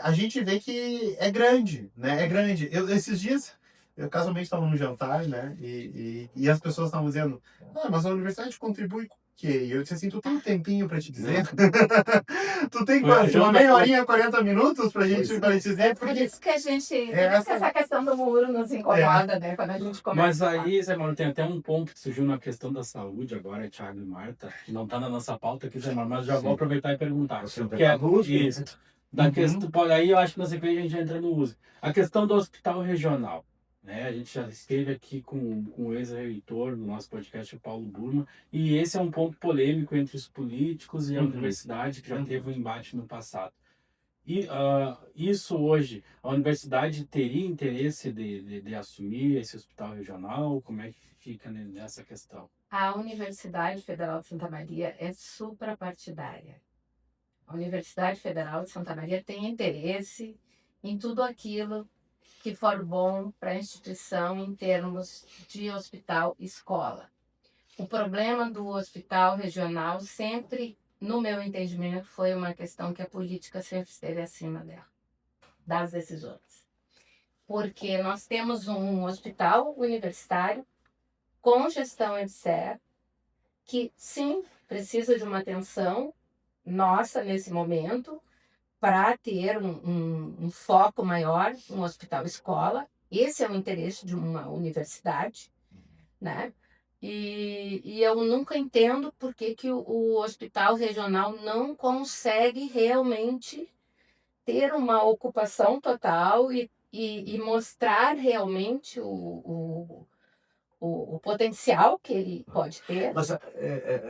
a gente vê que é grande, né? É grande. Esses dias, eu casualmente estava no jantar, né? E as pessoas estavam dizendo, mas a universidade contribui com o quê? E eu disse assim, tu tem um tempinho para te dizer? Tu tem uma meia horinha, 40 minutos pra gente te dizer? Por Porque isso que a gente. Por isso que essa- essa questão do muro nos incomoda, né? Quando a gente começa. Mas a falar. aí, Zé Mauro, tem até um ponto que surgiu na questão da saúde agora, Thiago e Marta, que não está na nossa pauta aqui, Zé Mauro, mas já vou aproveitar e perguntar. Você Que é USP, isso. Da questão, aí eu acho que na sequência a gente entra no uso. A questão do hospital regional. Né? A gente já esteve aqui com o ex-reitor no nosso podcast, o Paulo Burma, e esse é um ponto polêmico entre os políticos e a universidade, que já teve um embate no passado. E isso hoje, a universidade teria interesse de assumir esse hospital regional? Como é que fica nessa questão? A Universidade Federal de Santa Maria é suprapartidária. A Universidade Federal de Santa Maria tem interesse em tudo aquilo que for bom para a instituição em termos de hospital-escola. O problema do hospital regional sempre, no meu entendimento, foi uma questão que a política sempre esteve acima dela, das decisões. Porque nós temos um hospital universitário com gestão EBSER, que sim, precisa de uma atenção nossa nesse momento, para ter um foco maior, um hospital-escola. Esse é o interesse de uma universidade, né? E eu nunca entendo por que o hospital regional não consegue realmente ter uma ocupação total e mostrar realmente o potencial que ele pode ter. Mas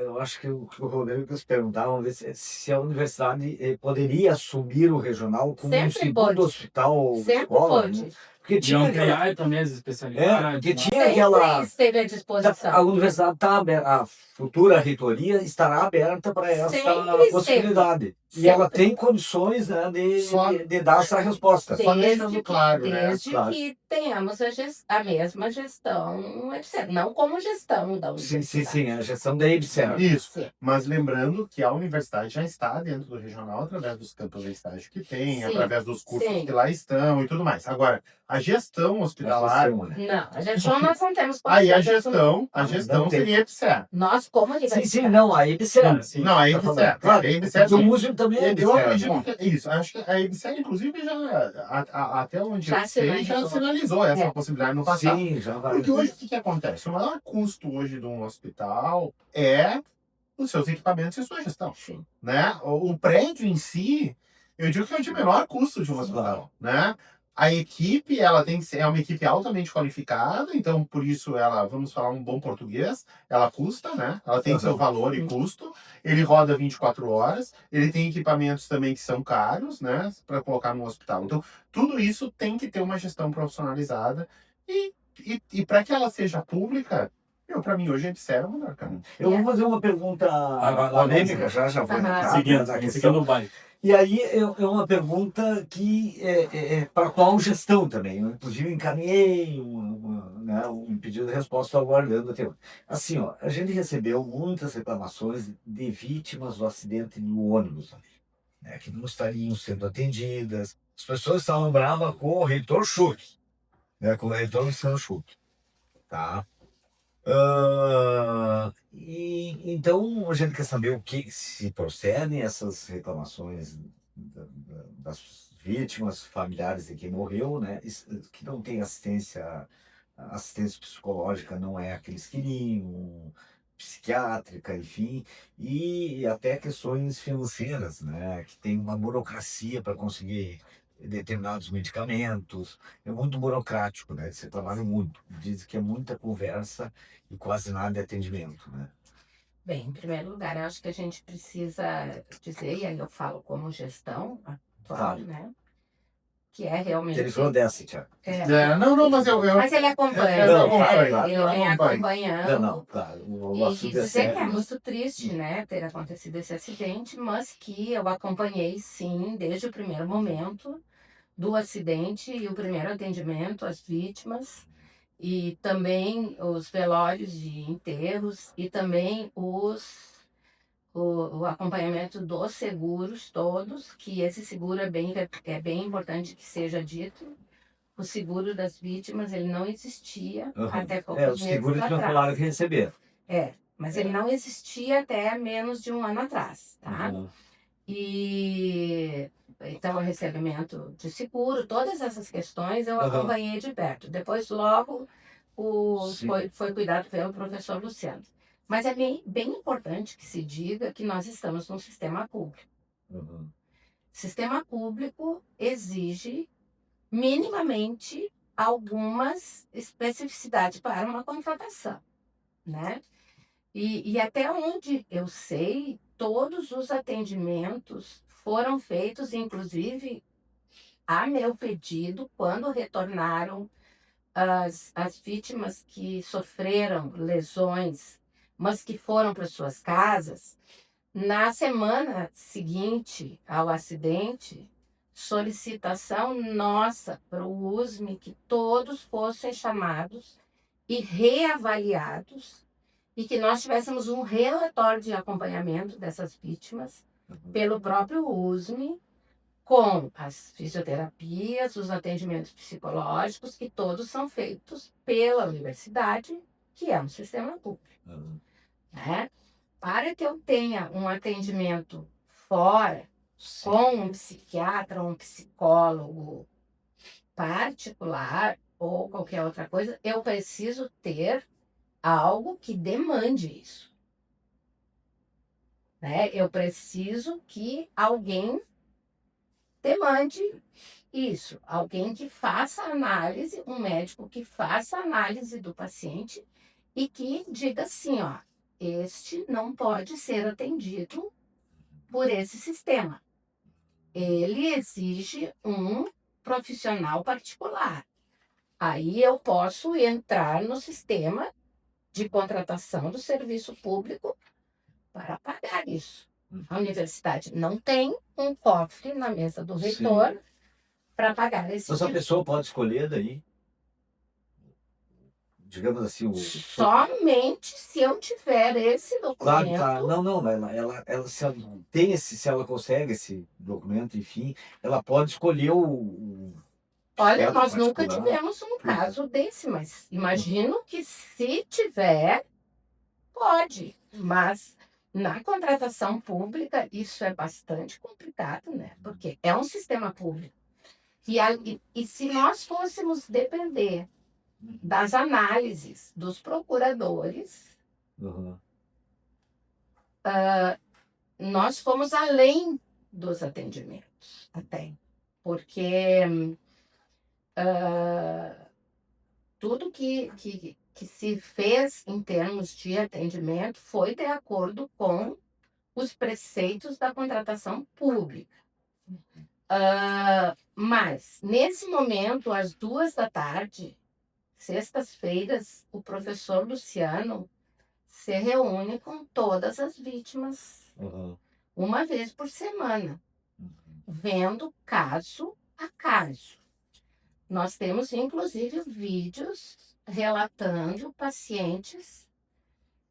eu acho que o Rodrigo quis perguntar, vamos ver se a universidade poderia assumir o regional como um Sempre segundo pôde. hospital Sempre escola, pode. né? Porque E tinha aquela, ampliar também as especialidades. porque lá. tinha Sempre aquela, esteve à a disposição. universidade está aberta, a futura reitoria estará aberta para essa Sempre possibilidade. E Sempre. ela tem condições, né, Só- de dar essa resposta. Só deixando claro, né? Desde Claro. que tenhamos a mesma gestão, etc. Não como gestão da Sim, universidade. a gestão da EBSER. Isso. Sim. Mas lembrando que a universidade já está dentro do regional através dos campos de estágio que tem, Sim, através dos cursos sim. que lá estão e tudo mais. Agora, a gestão hospitalar. Gestão, né? Não, a gestão nós não temos Aí a condições de assumir. gestão não tem. seria EBSER. Nós, como universidade. Sim, não, a EBSER. Sim. Não, a Tá EBSER. falando. Claro, A EBSER porque o músico também é eu EBSER. acredito que é isso. Acho que a EBSER, inclusive, até onde Já eu sei, já sinalizou. sinalizou essa É. possibilidade no passado. Sim, já vai. Porque hoje o que acontece? O maior custo hoje de um hospital é os seus equipamentos e sua gestão. Sim. Né? O prédio em si, eu digo que é o de menor custo de um hospital. Né? A equipe, ela tem que ser uma equipe altamente qualificada, então por isso ela, vamos falar um bom português, ela custa, né? Ela tem seu valor e custo. Ele roda 24 horas, ele tem equipamentos também que são caros, né, para colocar no hospital. Então, tudo isso tem que ter uma gestão profissionalizada e para que ela seja pública, para mim hoje é EBSER o melhor caminho. Eu vou fazer uma pergunta polêmica, já foi Aham. entrada Seguindo, nessa questão. seguindo o baile. E aí é uma pergunta que é para qual gestão também. Eu, inclusive, encaminhei um pedido de resposta aguardando até hoje. Assim, ó, a gente recebeu muitas reclamações de vítimas do acidente no ônibus, né, que não estariam sendo atendidas. As pessoas estavam bravas com o reitor Schuch, né, com o reitor Luciano Schuch. Tá? Então a gente quer saber o que se procedem essas reclamações das vítimas, familiares de quem morreu, né? Que não tem assistência psicológica, não é a que eles queriam, psiquiátrica, enfim, e até questões financeiras, né? Que tem uma burocracia para conseguir determinados medicamentos, é muito burocrático, né? Você trabalha muito, diz que é muita conversa e quase nada de atendimento, né? Bem, em primeiro lugar, eu acho que a gente precisa dizer, e aí eu falo como gestão atual, Claro. né? Que é realmente. Ele falou dessa, Tiago. Não, mas Mas ele acompanha, Não, né? claro. Ele vem acompanhando. Não, claro, o E assunto é dizer que é sério. muito triste, né, ter acontecido esse acidente, mas que eu acompanhei, sim, desde o primeiro momento do acidente e o primeiro atendimento às vítimas, e também os velórios de enterros, e também o acompanhamento dos seguros todos, que esse seguro é bem importante que seja dito. O seguro das vítimas, ele não existia até poucos Os meses seguros que não atrás. falaram que receberam. Mas ele não existia até menos de um ano atrás, tá? Uhum. E então o recebimento de seguro, todas essas questões eu acompanhei de perto. Depois logo Sim. foi cuidado pelo professor Luciano. Mas é bem importante que se diga que nós estamos num sistema público. Uhum. Sistema público exige minimamente algumas especificidades para uma contratação, né? E até onde eu sei, todos os atendimentos foram feitos, inclusive a meu pedido, quando retornaram as vítimas que sofreram lesões, mas que foram para suas casas. Na semana seguinte ao acidente, solicitação nossa para o USME que todos fossem chamados e reavaliados e que nós tivéssemos um relatório de acompanhamento dessas vítimas pelo próprio USME, com as fisioterapias, os atendimentos psicológicos, que todos são feitos pela universidade, que é um sistema público. Né? Para que eu tenha um atendimento fora, com um psiquiatra, um psicólogo particular ou qualquer outra coisa, eu preciso ter algo que demande isso. Né? Eu preciso que alguém demande isso, alguém que faça análise, um médico que faça análise do paciente e que diga assim, ó, este não pode ser atendido por esse sistema. Ele exige um profissional particular. Aí eu posso entrar no sistema de contratação do serviço público para pagar isso. A universidade não tem um cofre na mesa do reitor para pagar esse Mas a tipo. pessoa pode escolher daí, digamos assim, Somente se eu tiver esse Claro, documento. tá. Não, se ela tem se ela consegue esse documento, enfim, ela pode escolher o Olha, certo, nós nunca particular. tivemos um caso desse, mas imagino que se tiver, pode. Mas na contratação pública, isso é bastante complicado, né? Porque é um sistema público. E se nós fôssemos depender das análises dos procuradores, Uhum. nós fomos além dos atendimentos, até. Porque tudo que se fez em termos de atendimento foi de acordo com os preceitos da contratação pública. Mas, nesse momento, às 2 da tarde, sextas-feiras, o professor Luciano se reúne com todas as vítimas Uhum. uma vez por semana, vendo caso a caso. Nós temos, inclusive, vídeos relatando pacientes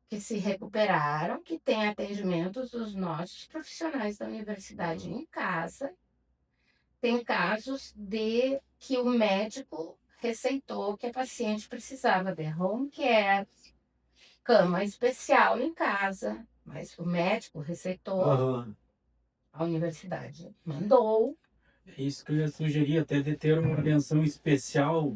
que se recuperaram, que têm atendimentos dos nossos profissionais da universidade em casa. Tem casos de que o médico receitou que a paciente precisava de home care, cama especial em casa, mas o médico receitou, Uhum. a universidade mandou. É isso que eu ia sugerir, até de ter uma atenção especial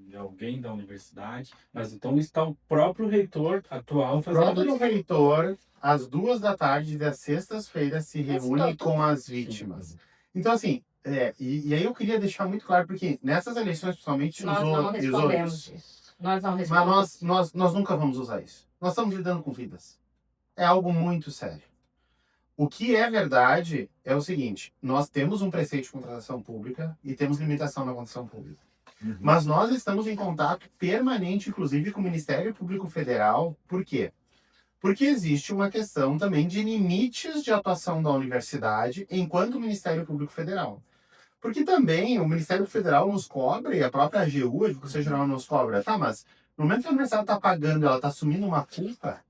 de alguém da universidade, mas então está o próprio reitor atual O fazendo próprio isso. reitor, às 2 da tarde das sextas-feiras, se Mas reúne todo- com as vítimas. Então, assim, e aí eu queria deixar muito claro, porque nessas eleições, principalmente, Nós não respondemos isso. Nós não mas respondemos. nós nunca vamos usar isso. Nós estamos lidando com vidas. É algo muito sério. O que é verdade é o seguinte: nós temos um preceito de contratação pública e temos limitação na contratação pública. Uhum. Mas nós estamos em contato permanente, inclusive, com o Ministério Público Federal. Por quê? Porque existe uma questão também de limites de atuação da universidade enquanto Ministério Público Federal. Porque também o Ministério Federal nos cobra, e a própria AGU, a Advocacia Geral, nos cobra. Tá, mas no momento que a universidade está pagando, ela está assumindo uma culpa,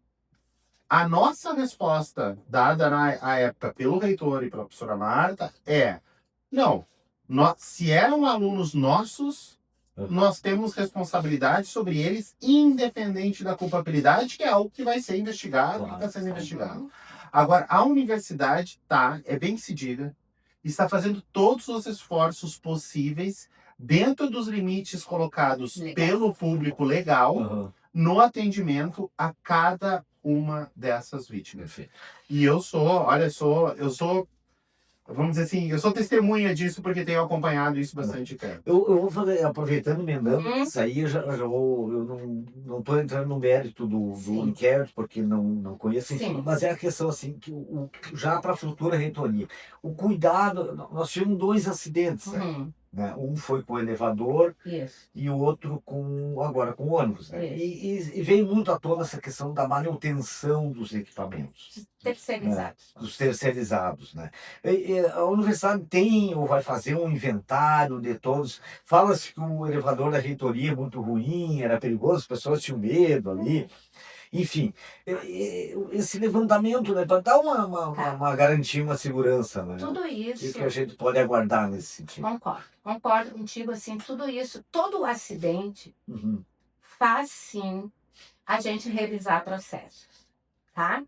a nossa resposta, dada à época pelo reitor e pela professora Marta, é: não, se eram alunos nossos, nós temos responsabilidade sobre eles, independente da culpabilidade, que é algo que vai ser investigado e está sendo investigado. Agora, a universidade é bem decidida, está fazendo todos os esforços possíveis, dentro dos limites colocados Legal. pelo público legal, Uhum. no atendimento a cada uma dessas vítimas. Perfeito. E eu sou, vamos dizer assim, eu sou testemunha disso porque tenho acompanhado isso bastante perto. Eu vou fazer, aproveitando, emendando Uhum. isso aí, eu não estou entrando no mérito do Sim. inquérito, porque não conheço, enfim, Sim. mas é a questão assim, que já para a futura reitoria, o cuidado, nós tivemos 2 acidentes, Uhum. né? Um foi com o elevador Isso. e o outro agora com o ônibus, né? E veio muito à tona essa questão da manutenção dos equipamentos. Terceirizados. Dos terceirizados, né? A universidade tem ou vai fazer um inventário de todos. Fala-se que o elevador da reitoria é muito ruim, era perigoso, as pessoas tinham medo ali. Enfim, esse levantamento, né, para dar uma garantia, uma segurança, né? Tudo O isso. que a gente pode aguardar nesse sentido? Concordo contigo, assim, tudo isso, todo o acidente Uhum. faz sim a gente revisar processos, tá?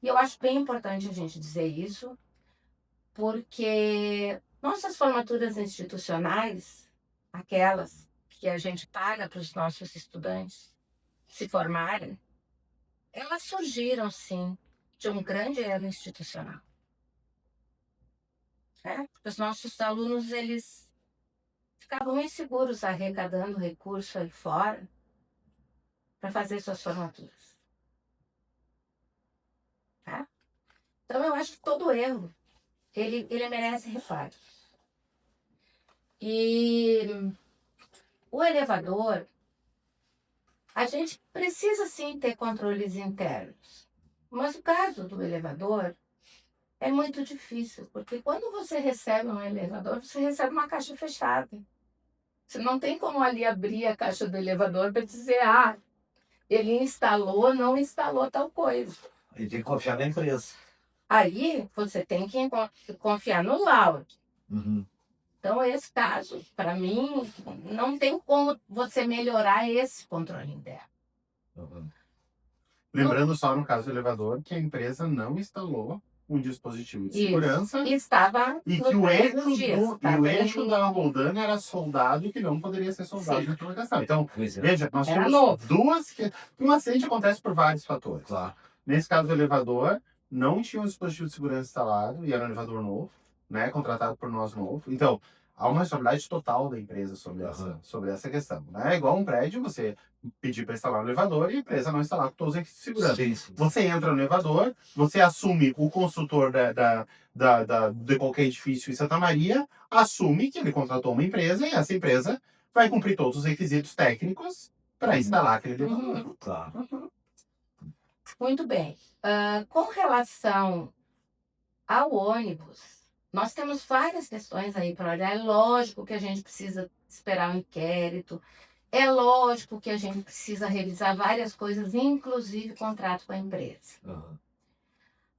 E eu acho bem importante a gente dizer isso, porque nossas formaturas institucionais, aquelas que a gente paga para os nossos estudantes se formarem, elas surgiram, sim, de um grande erro institucional. Os nossos alunos, eles ficavam inseguros arrecadando recurso aí fora para fazer suas formaturas. Tá? Então, eu acho que todo erro, ele merece reparo. E o elevador, a gente precisa sim ter controles internos. Mas o caso do elevador é muito difícil, porque quando você recebe um elevador, você recebe uma caixa fechada. Você não tem como ali abrir a caixa do elevador para dizer, ele instalou ou não instalou tal coisa. E tem que confiar na empresa. Aí você tem que confiar no laudo. Uhum. Então, esse caso, para mim, não tem como você melhorar esse controle interno. Uhum. Lembrando só no caso do elevador que a empresa não instalou um dispositivo de Isso. segurança Estava e nos que o primeiros dias, o eixo da roldana era soldado que não poderia ser soldado Sim. na colocação. Então, Pois é. veja, nós Era temos novo. duas... Um acidente acontece por vários fatores. Claro. Nesse caso do elevador, não tinha um dispositivo de segurança instalado e era um elevador novo, né, contratado por nós novo. Então, há uma responsabilidade total da empresa sobre essa questão. Né? É igual um prédio, você pedir para instalar um elevador e a empresa não instalar com todos os equipes de segurança. Sim. Você entra no elevador, você assume o consultor de qualquer edifício em Santa Maria, assume que ele contratou uma empresa e essa empresa vai cumprir todos os requisitos técnicos para instalar aquele elevador. Claro. Muito bem. Com relação ao ônibus, nós temos várias questões aí para olhar. É lógico que a gente precisa esperar um inquérito, é lógico que a gente precisa revisar várias coisas, inclusive contrato com a empresa. Uhum.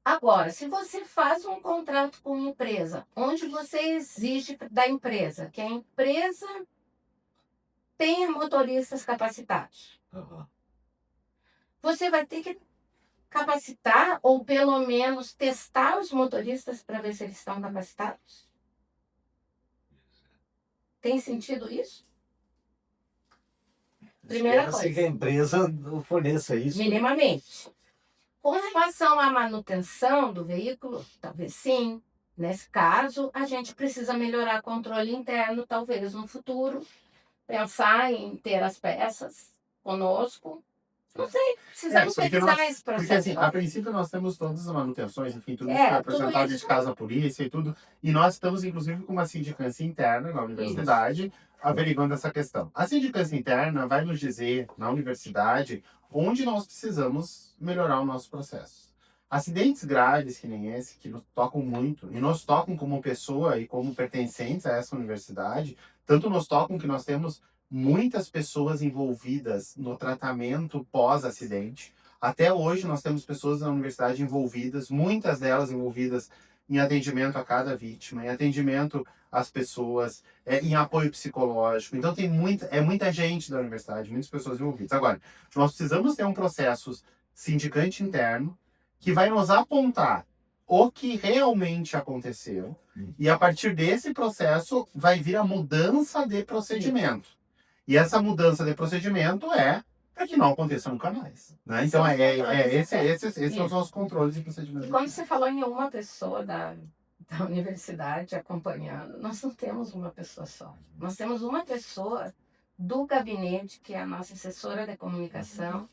Agora, se você faz um contrato com uma empresa, onde você exige da empresa que a empresa tenha motoristas capacitados, Uhum. você vai ter que capacitar ou pelo menos testar os motoristas para ver se eles estão capacitados? Tem sentido isso? Primeira Espera-se coisa. que a empresa forneça isso. Minimamente. Com relação à manutenção do veículo, talvez sim. Nesse caso, a gente precisa melhorar o controle interno, talvez no futuro, pensar em ter as peças conosco. Não sei, precisamos revisar esse processo. Porque assim, a princípio nós temos todas as manutenções, enfim, tudo isso É, foi tudo apresentado isso. de casa à polícia e tudo. E nós estamos, inclusive, com uma sindicância interna na universidade, averiguando essa questão. A sindicância interna vai nos dizer, na universidade, onde nós precisamos melhorar o nosso processo. Acidentes graves, que nem esse, que nos tocam muito, e nos tocam como pessoa e como pertencentes a essa universidade, tanto nos tocam que nós temos muitas pessoas envolvidas no tratamento pós-acidente. Até hoje nós temos pessoas na universidade envolvidas, muitas delas envolvidas em atendimento a cada vítima, em atendimento às pessoas, em apoio psicológico. Então tem muita gente da universidade, muitas pessoas envolvidas. Agora, nós precisamos ter um processo sindicante interno que vai nos apontar o que realmente aconteceu e a partir desse processo vai vir a mudança de procedimento. E essa mudança de procedimento é para que não aconteça nunca mais. Né? Então, esses são os nossos controles de procedimento. E como você falou em uma pessoa da universidade acompanhando, nós não temos uma pessoa só. Nós temos uma pessoa do gabinete, que é a nossa assessora de comunicação,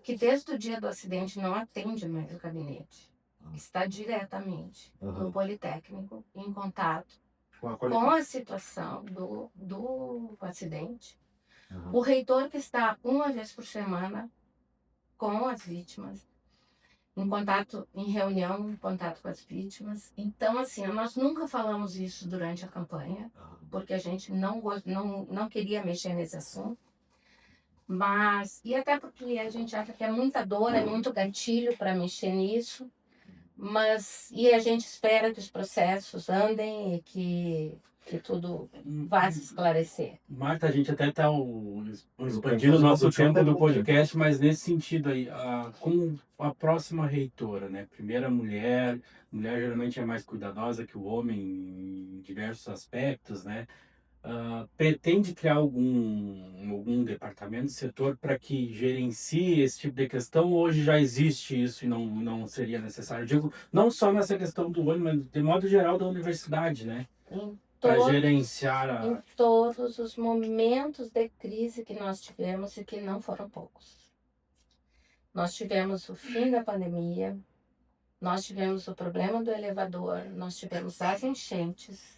que desde o dia do acidente não atende mais o gabinete. Está diretamente no Politécnico, em contato com a situação do acidente. O reitor que está uma vez por semana com as vítimas, em contato, em reunião, em contato com as vítimas. Então, assim, nós nunca falamos isso durante a campanha, porque a gente não queria mexer nesse assunto. Mas, e até porque a gente acha que é muita dor, é muito gatilho para mexer nisso. E a gente espera que os processos andem e que que tudo vá se esclarecer. Marta, a gente até está expandindo o nosso tempo do podcast, mas nesse sentido aí, com a próxima reitora, né? Primeira mulher geralmente é mais cuidadosa que o homem em diversos aspectos, né? Pretende criar algum departamento, setor para que gerencie esse tipo de questão? Hoje já existe isso e não seria necessário? Digo, não só nessa questão do olho, mas de modo geral da universidade, né? Para gerenciar em todos os momentos de crise que nós tivemos e que não foram poucos. Nós tivemos o fim da pandemia, nós tivemos o problema do elevador, nós tivemos as enchentes.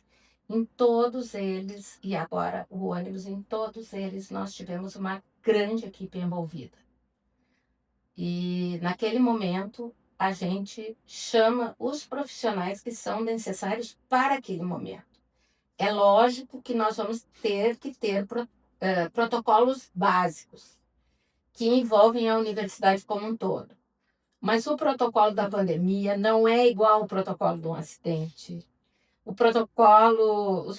Em todos eles, e agora o ônibus, em todos eles, nós tivemos uma grande equipe envolvida. E naquele momento, a gente chama os profissionais que são necessários para aquele momento. É lógico que nós vamos ter que ter protocolos básicos que envolvem a universidade como um todo. Mas o protocolo da pandemia não é igual ao protocolo de um acidente. Os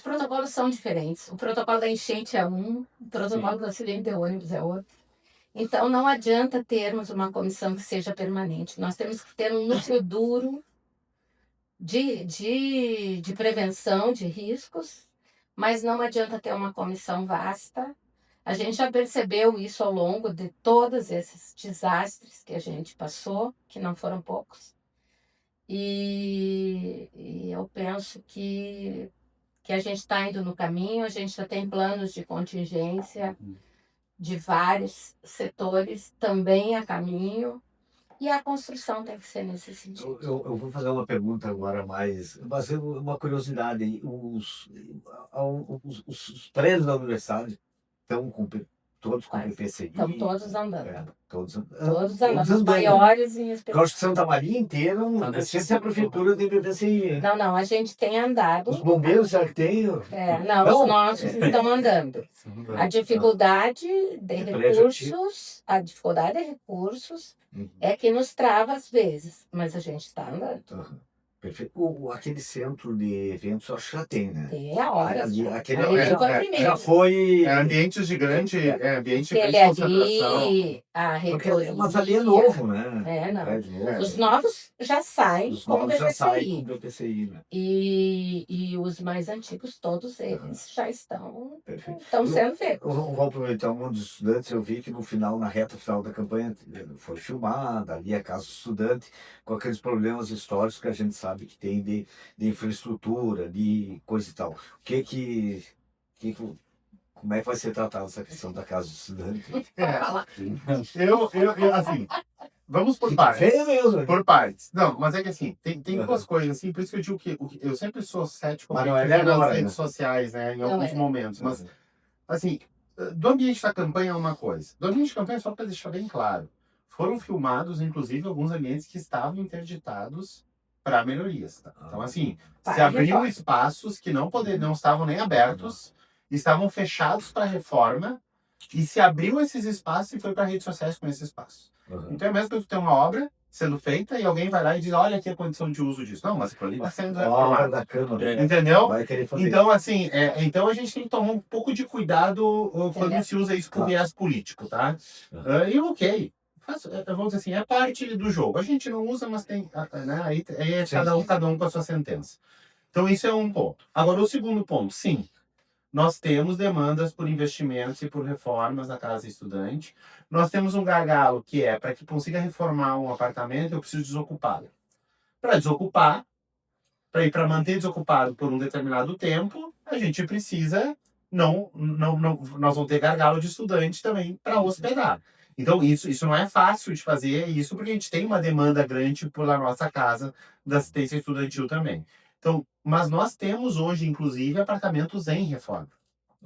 protocolos são diferentes. O protocolo da enchente é um, o protocolo do acidente de ônibus é outro. Então, não adianta termos uma comissão que seja permanente. Nós temos que ter um núcleo duro de prevenção de riscos, mas não adianta ter uma comissão vasta. A gente já percebeu isso ao longo de todos esses desastres que a gente passou, que não foram poucos. E eu penso que a gente está indo no caminho, a gente já tem planos de contingência de vários setores também a caminho, e a construção tem que ser nesse sentido. Eu vou fazer uma pergunta agora mas uma curiosidade aí. Os prédios da universidade estão todos com PPCI? Estão todos andando. Todos andando. Os maiores em especial. Eu acho que Santa Maria inteira, não sei se a prefeitura tem PPCI. Não, a gente tem andado. Os bombeiros, será que tem? Os nossos estão andando. A dificuldade de recursos, é que nos trava às vezes, mas a gente está andando. Perfeito. Aquele centro de eventos, eu acho que já tem, né? Tem a hora. Aquele já foi. Ambientes de grande. Ambiente de Ele grande concentração. ali, a reitoria. Mas ali é novo, né? Não. Os novos já saem com BPCI, né? E os mais antigos, todos eles já estão sendo feitos. Eu vou aproveitar um dos estudantes, eu vi que no final, na reta final da campanha, foi filmada ali a casa do estudante, com aqueles problemas históricos que a gente sabe que tem de infraestrutura, de coisa e tal. Como é que vai ser tratada essa questão da casa do estudante? Assim, vamos por partes. Feio mesmo. Por partes. Não, mas é que assim, tem duas coisas, assim, por isso que eu digo que eu sempre sou cético nas redes sociais, né, em alguns momentos. Mas, assim, do ambiente da campanha é uma coisa. Do ambiente da campanha, só para deixar bem claro, foram filmados, inclusive, alguns ambientes que estavam interditados para melhorias. Tá? Então, assim, se abriu espaços que não estavam nem abertos, estavam fechados para reforma, e se abriu esses espaços e foi para redes sociais com esse espaço. Então é mesmo que tu tem uma obra sendo feita e alguém vai lá e diz, olha aqui a condição de uso disso. Não, mas aquilo ali está sendo reformado. Da Câmara. Entendeu? Então, assim, então a gente tem que tomar um pouco de cuidado quando se usa isso por viés político, tá? E ok. Vamos dizer assim, é parte do jogo. A gente não usa, mas tem. Né? Aí é cada um com a sua sentença. Então, isso é um ponto. Agora, o segundo ponto, sim. Nós temos demandas por investimentos e por reformas na casa estudante. Nós temos um gargalo que é, para que consiga reformar um apartamento, eu preciso desocupá-lo. Para desocupar, para manter desocupado por um determinado tempo, a gente precisa, nós vamos ter gargalo de estudante também para hospedar. Então, isso não é fácil de fazer, isso porque a gente tem uma demanda grande pela nossa casa da assistência estudantil também. Então, mas nós temos hoje, inclusive, apartamentos em reforma,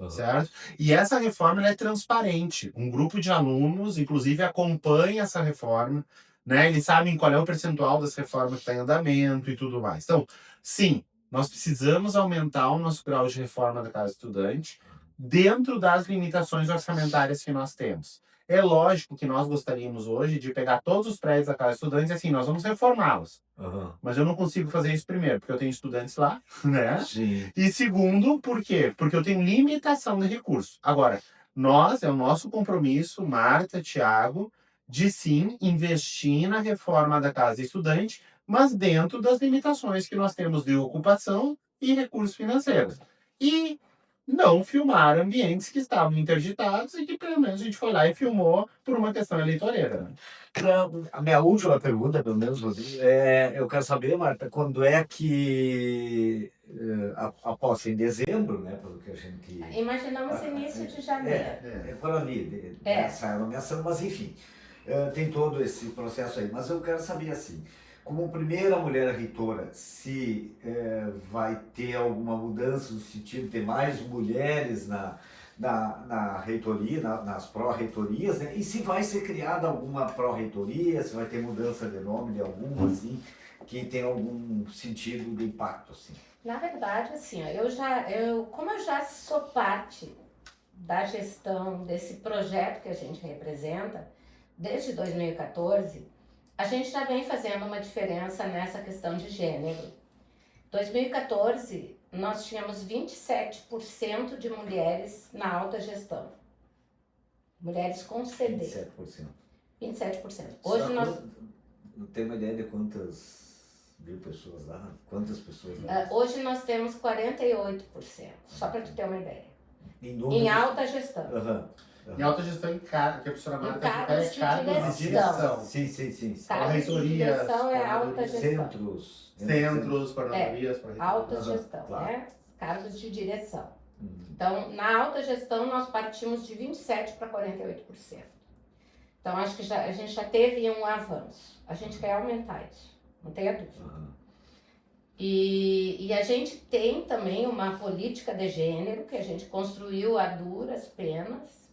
certo? E essa reforma ela é transparente. Um grupo de alunos, inclusive, acompanha essa reforma, né? Eles sabem qual é o percentual das reformas que está em andamento e tudo mais. Então, sim, nós precisamos aumentar o nosso grau de reforma da casa estudante dentro das limitações orçamentárias que nós temos. É lógico que nós gostaríamos hoje de pegar todos os prédios da Casa de Estudantes e assim, nós vamos reformá-los. Aham. Mas eu não consigo fazer isso primeiro, porque eu tenho estudantes lá, né? Sim. E segundo, por quê? Porque eu tenho limitação de recursos. Agora, é o nosso compromisso, Marta, Thiago, de sim investir na reforma da Casa de Estudante, mas dentro das limitações que nós temos de ocupação e recursos financeiros. E não filmar ambientes que estavam interditados e que pelo menos a gente foi lá e filmou por uma questão eleitoreira. Né? Então, a minha última pergunta, pelo menos, Rodrigo, eu quero saber, Marta, quando é que a posse em dezembro, né, pelo que a gente... Imaginamos início de janeiro. É por ali, É. essa nomeação, mas enfim, tem todo esse processo aí. Mas eu quero saber, assim, como primeira mulher reitora, se vai ter alguma mudança no sentido de ter mais mulheres na reitoria, nas pró-reitorias, né? E se vai ser criada alguma pró-reitoria, se vai ter mudança de nome de alguma, assim, que tem algum sentido de impacto, assim. Na verdade, assim, ó, como eu já sou parte da gestão desse projeto que a gente representa, desde 2014, a gente já vem fazendo uma diferença nessa questão de gênero. 2014, nós tínhamos 27% de mulheres na alta gestão. Mulheres com CD. 27%. 27%. Hoje nós... Não tem uma ideia de quantas mil pessoas lá? Quantas pessoas lá? Hoje nós temos 48%, só para tu ter uma ideia. Em alta gestão. Aham. Em alta gestão em cargo, que a professora Marta cargos de cargos de direção. Sim. Cargos de direção é alta gestão. Centros, coordenadorias, Alta gestão, claro. né? Cargos de direção. Então, na alta gestão, nós partimos de 27% para 48%. Então, acho que a gente já teve um avanço. A gente quer aumentar isso, não tenha dúvida. E a gente tem também uma política de gênero que a gente construiu a duras penas.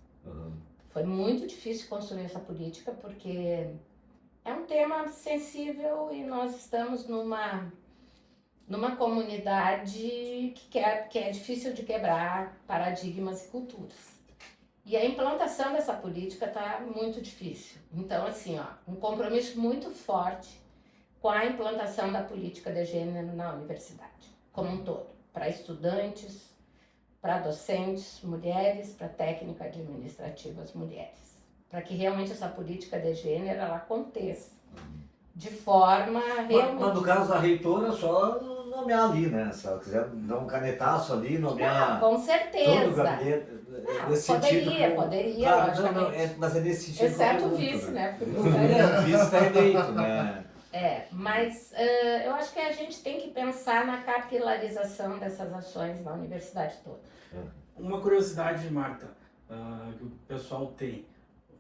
Foi muito difícil construir essa política porque é um tema sensível e nós estamos numa comunidade que é difícil de quebrar paradigmas e culturas. E a implantação dessa política está muito difícil. Então, assim, ó, um compromisso muito forte com a implantação da política de gênero na universidade, como um todo, para estudantes, para docentes mulheres, para técnicas administrativas mulheres, para que realmente essa política de gênero ela aconteça de forma realmente... Mas no caso da reitora, é só nomear ali, né? Se ela quiser dar um canetaço ali, nomear com todo o certeza. gabinete. Poderia, claro, logicamente. Mas é nesse sentido. Exceto o vice, né? Porque O vice está eleito, né? Mas eu acho que a gente tem que pensar na capilarização dessas ações na universidade toda. Uma curiosidade, Marta, que o pessoal tem.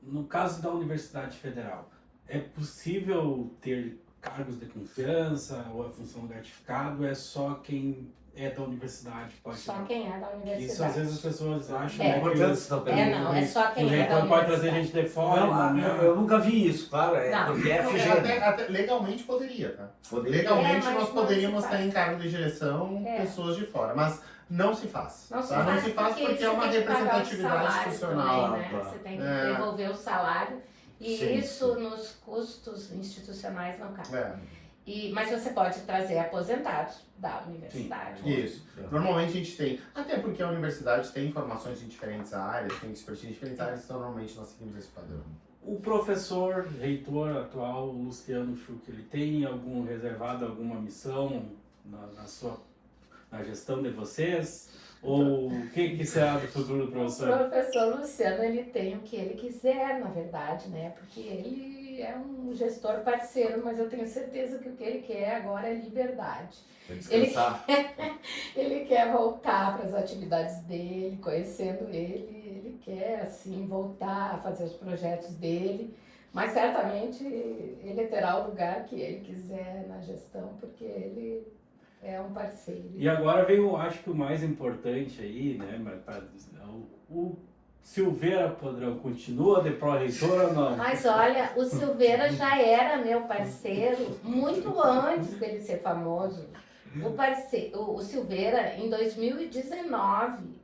No caso da Universidade Federal, é possível ter cargos de confiança ou a função gratificado? É só quem é da universidade pode... Só quem é da universidade. Isso às vezes as pessoas acham É que importante não, é só quem é da reitor pode trazer universidade. gente de fora. Não, eu nunca vi isso, claro, Não. porque é Não, FGV. até legalmente poderia, tá? Poderia. Legalmente mas nós não poderíamos se ter faz. em cargo de direção pessoas de fora, mas não se faz. Não se tá? faz, Não se faz porque é uma você tem que pagar o representatividade salário institucional. também, né? claro. Você tem que É. devolver o salário e Sim, isso sim. nos custos institucionais não cai. É, Mas você pode trazer aposentados da universidade. isso. Normalmente a gente tem, até porque a universidade tem formações em diferentes áreas, tem expertise em diferentes áreas, então normalmente nós seguimos esse padrão. O professor, reitor atual, Luciano Schuch, ele tem algum reservado, alguma missão na gestão de vocês? Ou o que será do futuro do O professor? professor Luciano, ele tem o que ele quiser, na verdade, né? Porque ele é um gestor parceiro, mas eu tenho certeza que o que ele quer agora é liberdade. Pra descansar. Ele quer voltar para as atividades dele, conhecendo ele quer, assim, voltar a fazer os projetos dele, mas certamente ele terá o lugar que ele quiser na gestão, porque ele é um parceiro. E agora veio, acho que o mais importante aí, né, o Silveira Padrão continua de pró-reitor ou não? Mas olha, o Silveira já era meu parceiro muito antes dele ser famoso. O Silveira, em 2019,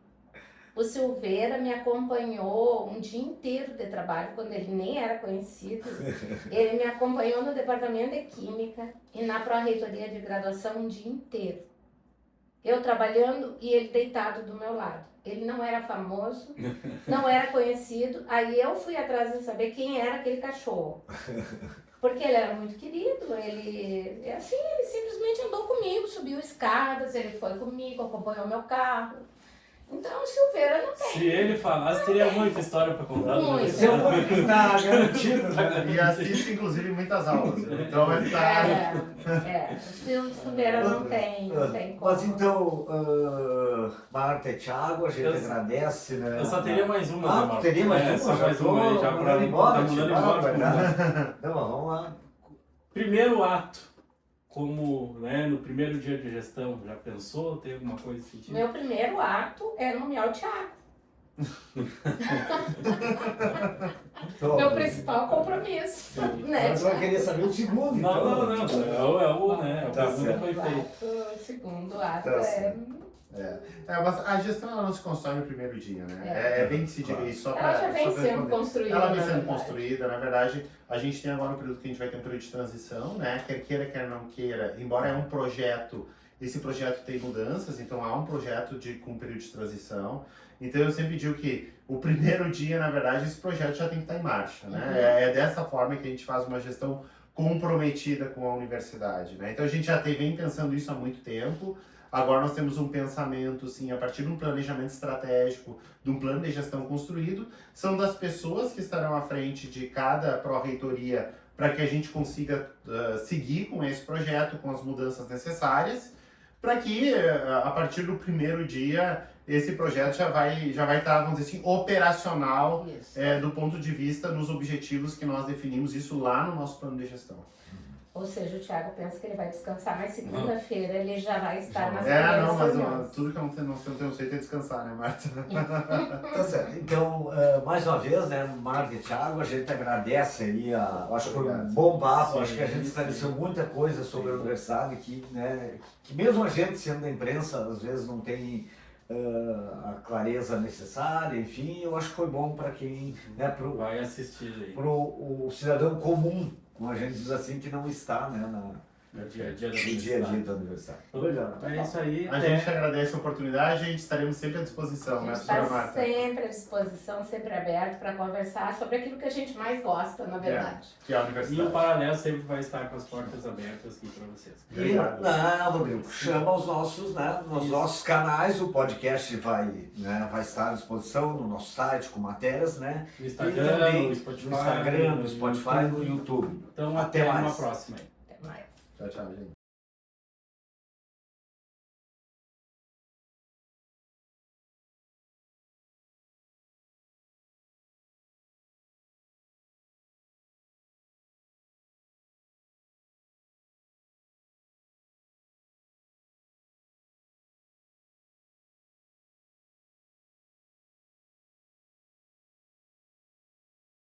O Silveira me acompanhou um dia inteiro de trabalho, quando ele nem era conhecido. Ele me acompanhou no departamento de Química e na pró-reitoria de graduação um dia inteiro. Eu trabalhando e ele deitado do meu lado. Ele não era famoso, não era conhecido. Aí eu fui atrás de saber quem era aquele cachorro. Porque ele era muito querido, ele simplesmente andou comigo, subiu escadas, ele foi comigo, acompanhou meu carro. Então o Silveira não tem. Se ele falasse, teria muita história para contar. Muito. Esse é o único que tá garantido, né? E assiste, inclusive, muitas aulas. Então vai estar. O Silveira não tem como. Mas então, Marta e Thiago, a gente Eu- agradece, né? Eu só teria mais uma, né, Ah, Marcos? teria mais uma? Só Já mais tô uma aí, já mandando pra embora, tá mandando Thiago, embora. verdade. Então, vamos lá. Primeiro ato, como né, no primeiro dia de gestão, já pensou? Tem alguma coisa nesse sentido? Meu primeiro ato é nomear o Thiago. Então, Meu principal compromisso. Né, Agora você vai Thiago? querer saber o segundo, Não, então. não, não. É o, né? A Tá pergunta certo. foi feita. O segundo ato Tá é... certo. Mas a gestão ela não se constrói no primeiro dia, né? É bem que se diga isso. Só Ela pra, já vem só pra sendo responder. construída. Ela vem na sendo verdade. construída, na verdade, a gente tem agora um período que a gente vai ter um período de transição, né? Quer queira, quer não queira, embora é um projeto, esse projeto tem mudanças, então há um projeto com um período de transição. Então eu sempre digo que o primeiro dia, na verdade, esse projeto já tem que estar em marcha, né? Uhum. É dessa forma que a gente faz uma gestão comprometida com a universidade, né? Então a gente já vem pensando isso há muito tempo. Agora nós temos um pensamento, sim, a partir de um planejamento estratégico, de um plano de gestão construído, são das pessoas que estarão à frente de cada pró-reitoria para que a gente consiga seguir com esse projeto, com as mudanças necessárias, para que a partir do primeiro dia esse projeto já vai estar, vamos dizer assim, operacional Isso. do ponto de vista nos objetivos que nós definimos isso lá no nosso plano de gestão. Ou seja, o Thiago pensa que ele vai descansar, mas segunda-feira ele já vai estar nas Não, primeiras mas reuniões. tudo que nós não temos feito é descansar, né, Marta? Tá certo. Então, mais uma vez, né, Marta e Thiago, a gente agradece aí, acho que foi um Obrigado. bom papo, Sim, acho que a gente esclareceu muita coisa sobre a universidade que, né, que mesmo a gente sendo da imprensa, às vezes não tem a clareza necessária, enfim, eu acho que foi bom para quem, né, Vai assistir aí. o cidadão comum, como a gente diz assim, que não está, né, No dia a dia da no dia a universidade. dia da universidade. Então é isso aí. A gente agradece a oportunidade e estaremos sempre à disposição, A né, gente professora está Marta? sempre à disposição, sempre aberto para conversar sobre aquilo que a gente mais gosta, na verdade. Que é a E o universidade. Paralelo sempre vai estar com as portas abertas aqui para vocês. E, Obrigado. não, Rodrigo, chama os nossos, né, nos Isso. nossos canais, o podcast vai estar à disposição no nosso site com matérias, né? No E Instagram, também no Spotify. no Instagram, no Spotify, no YouTube. Então Até até uma mais. próxima aí. Até mais. Tchau, tchau, gente.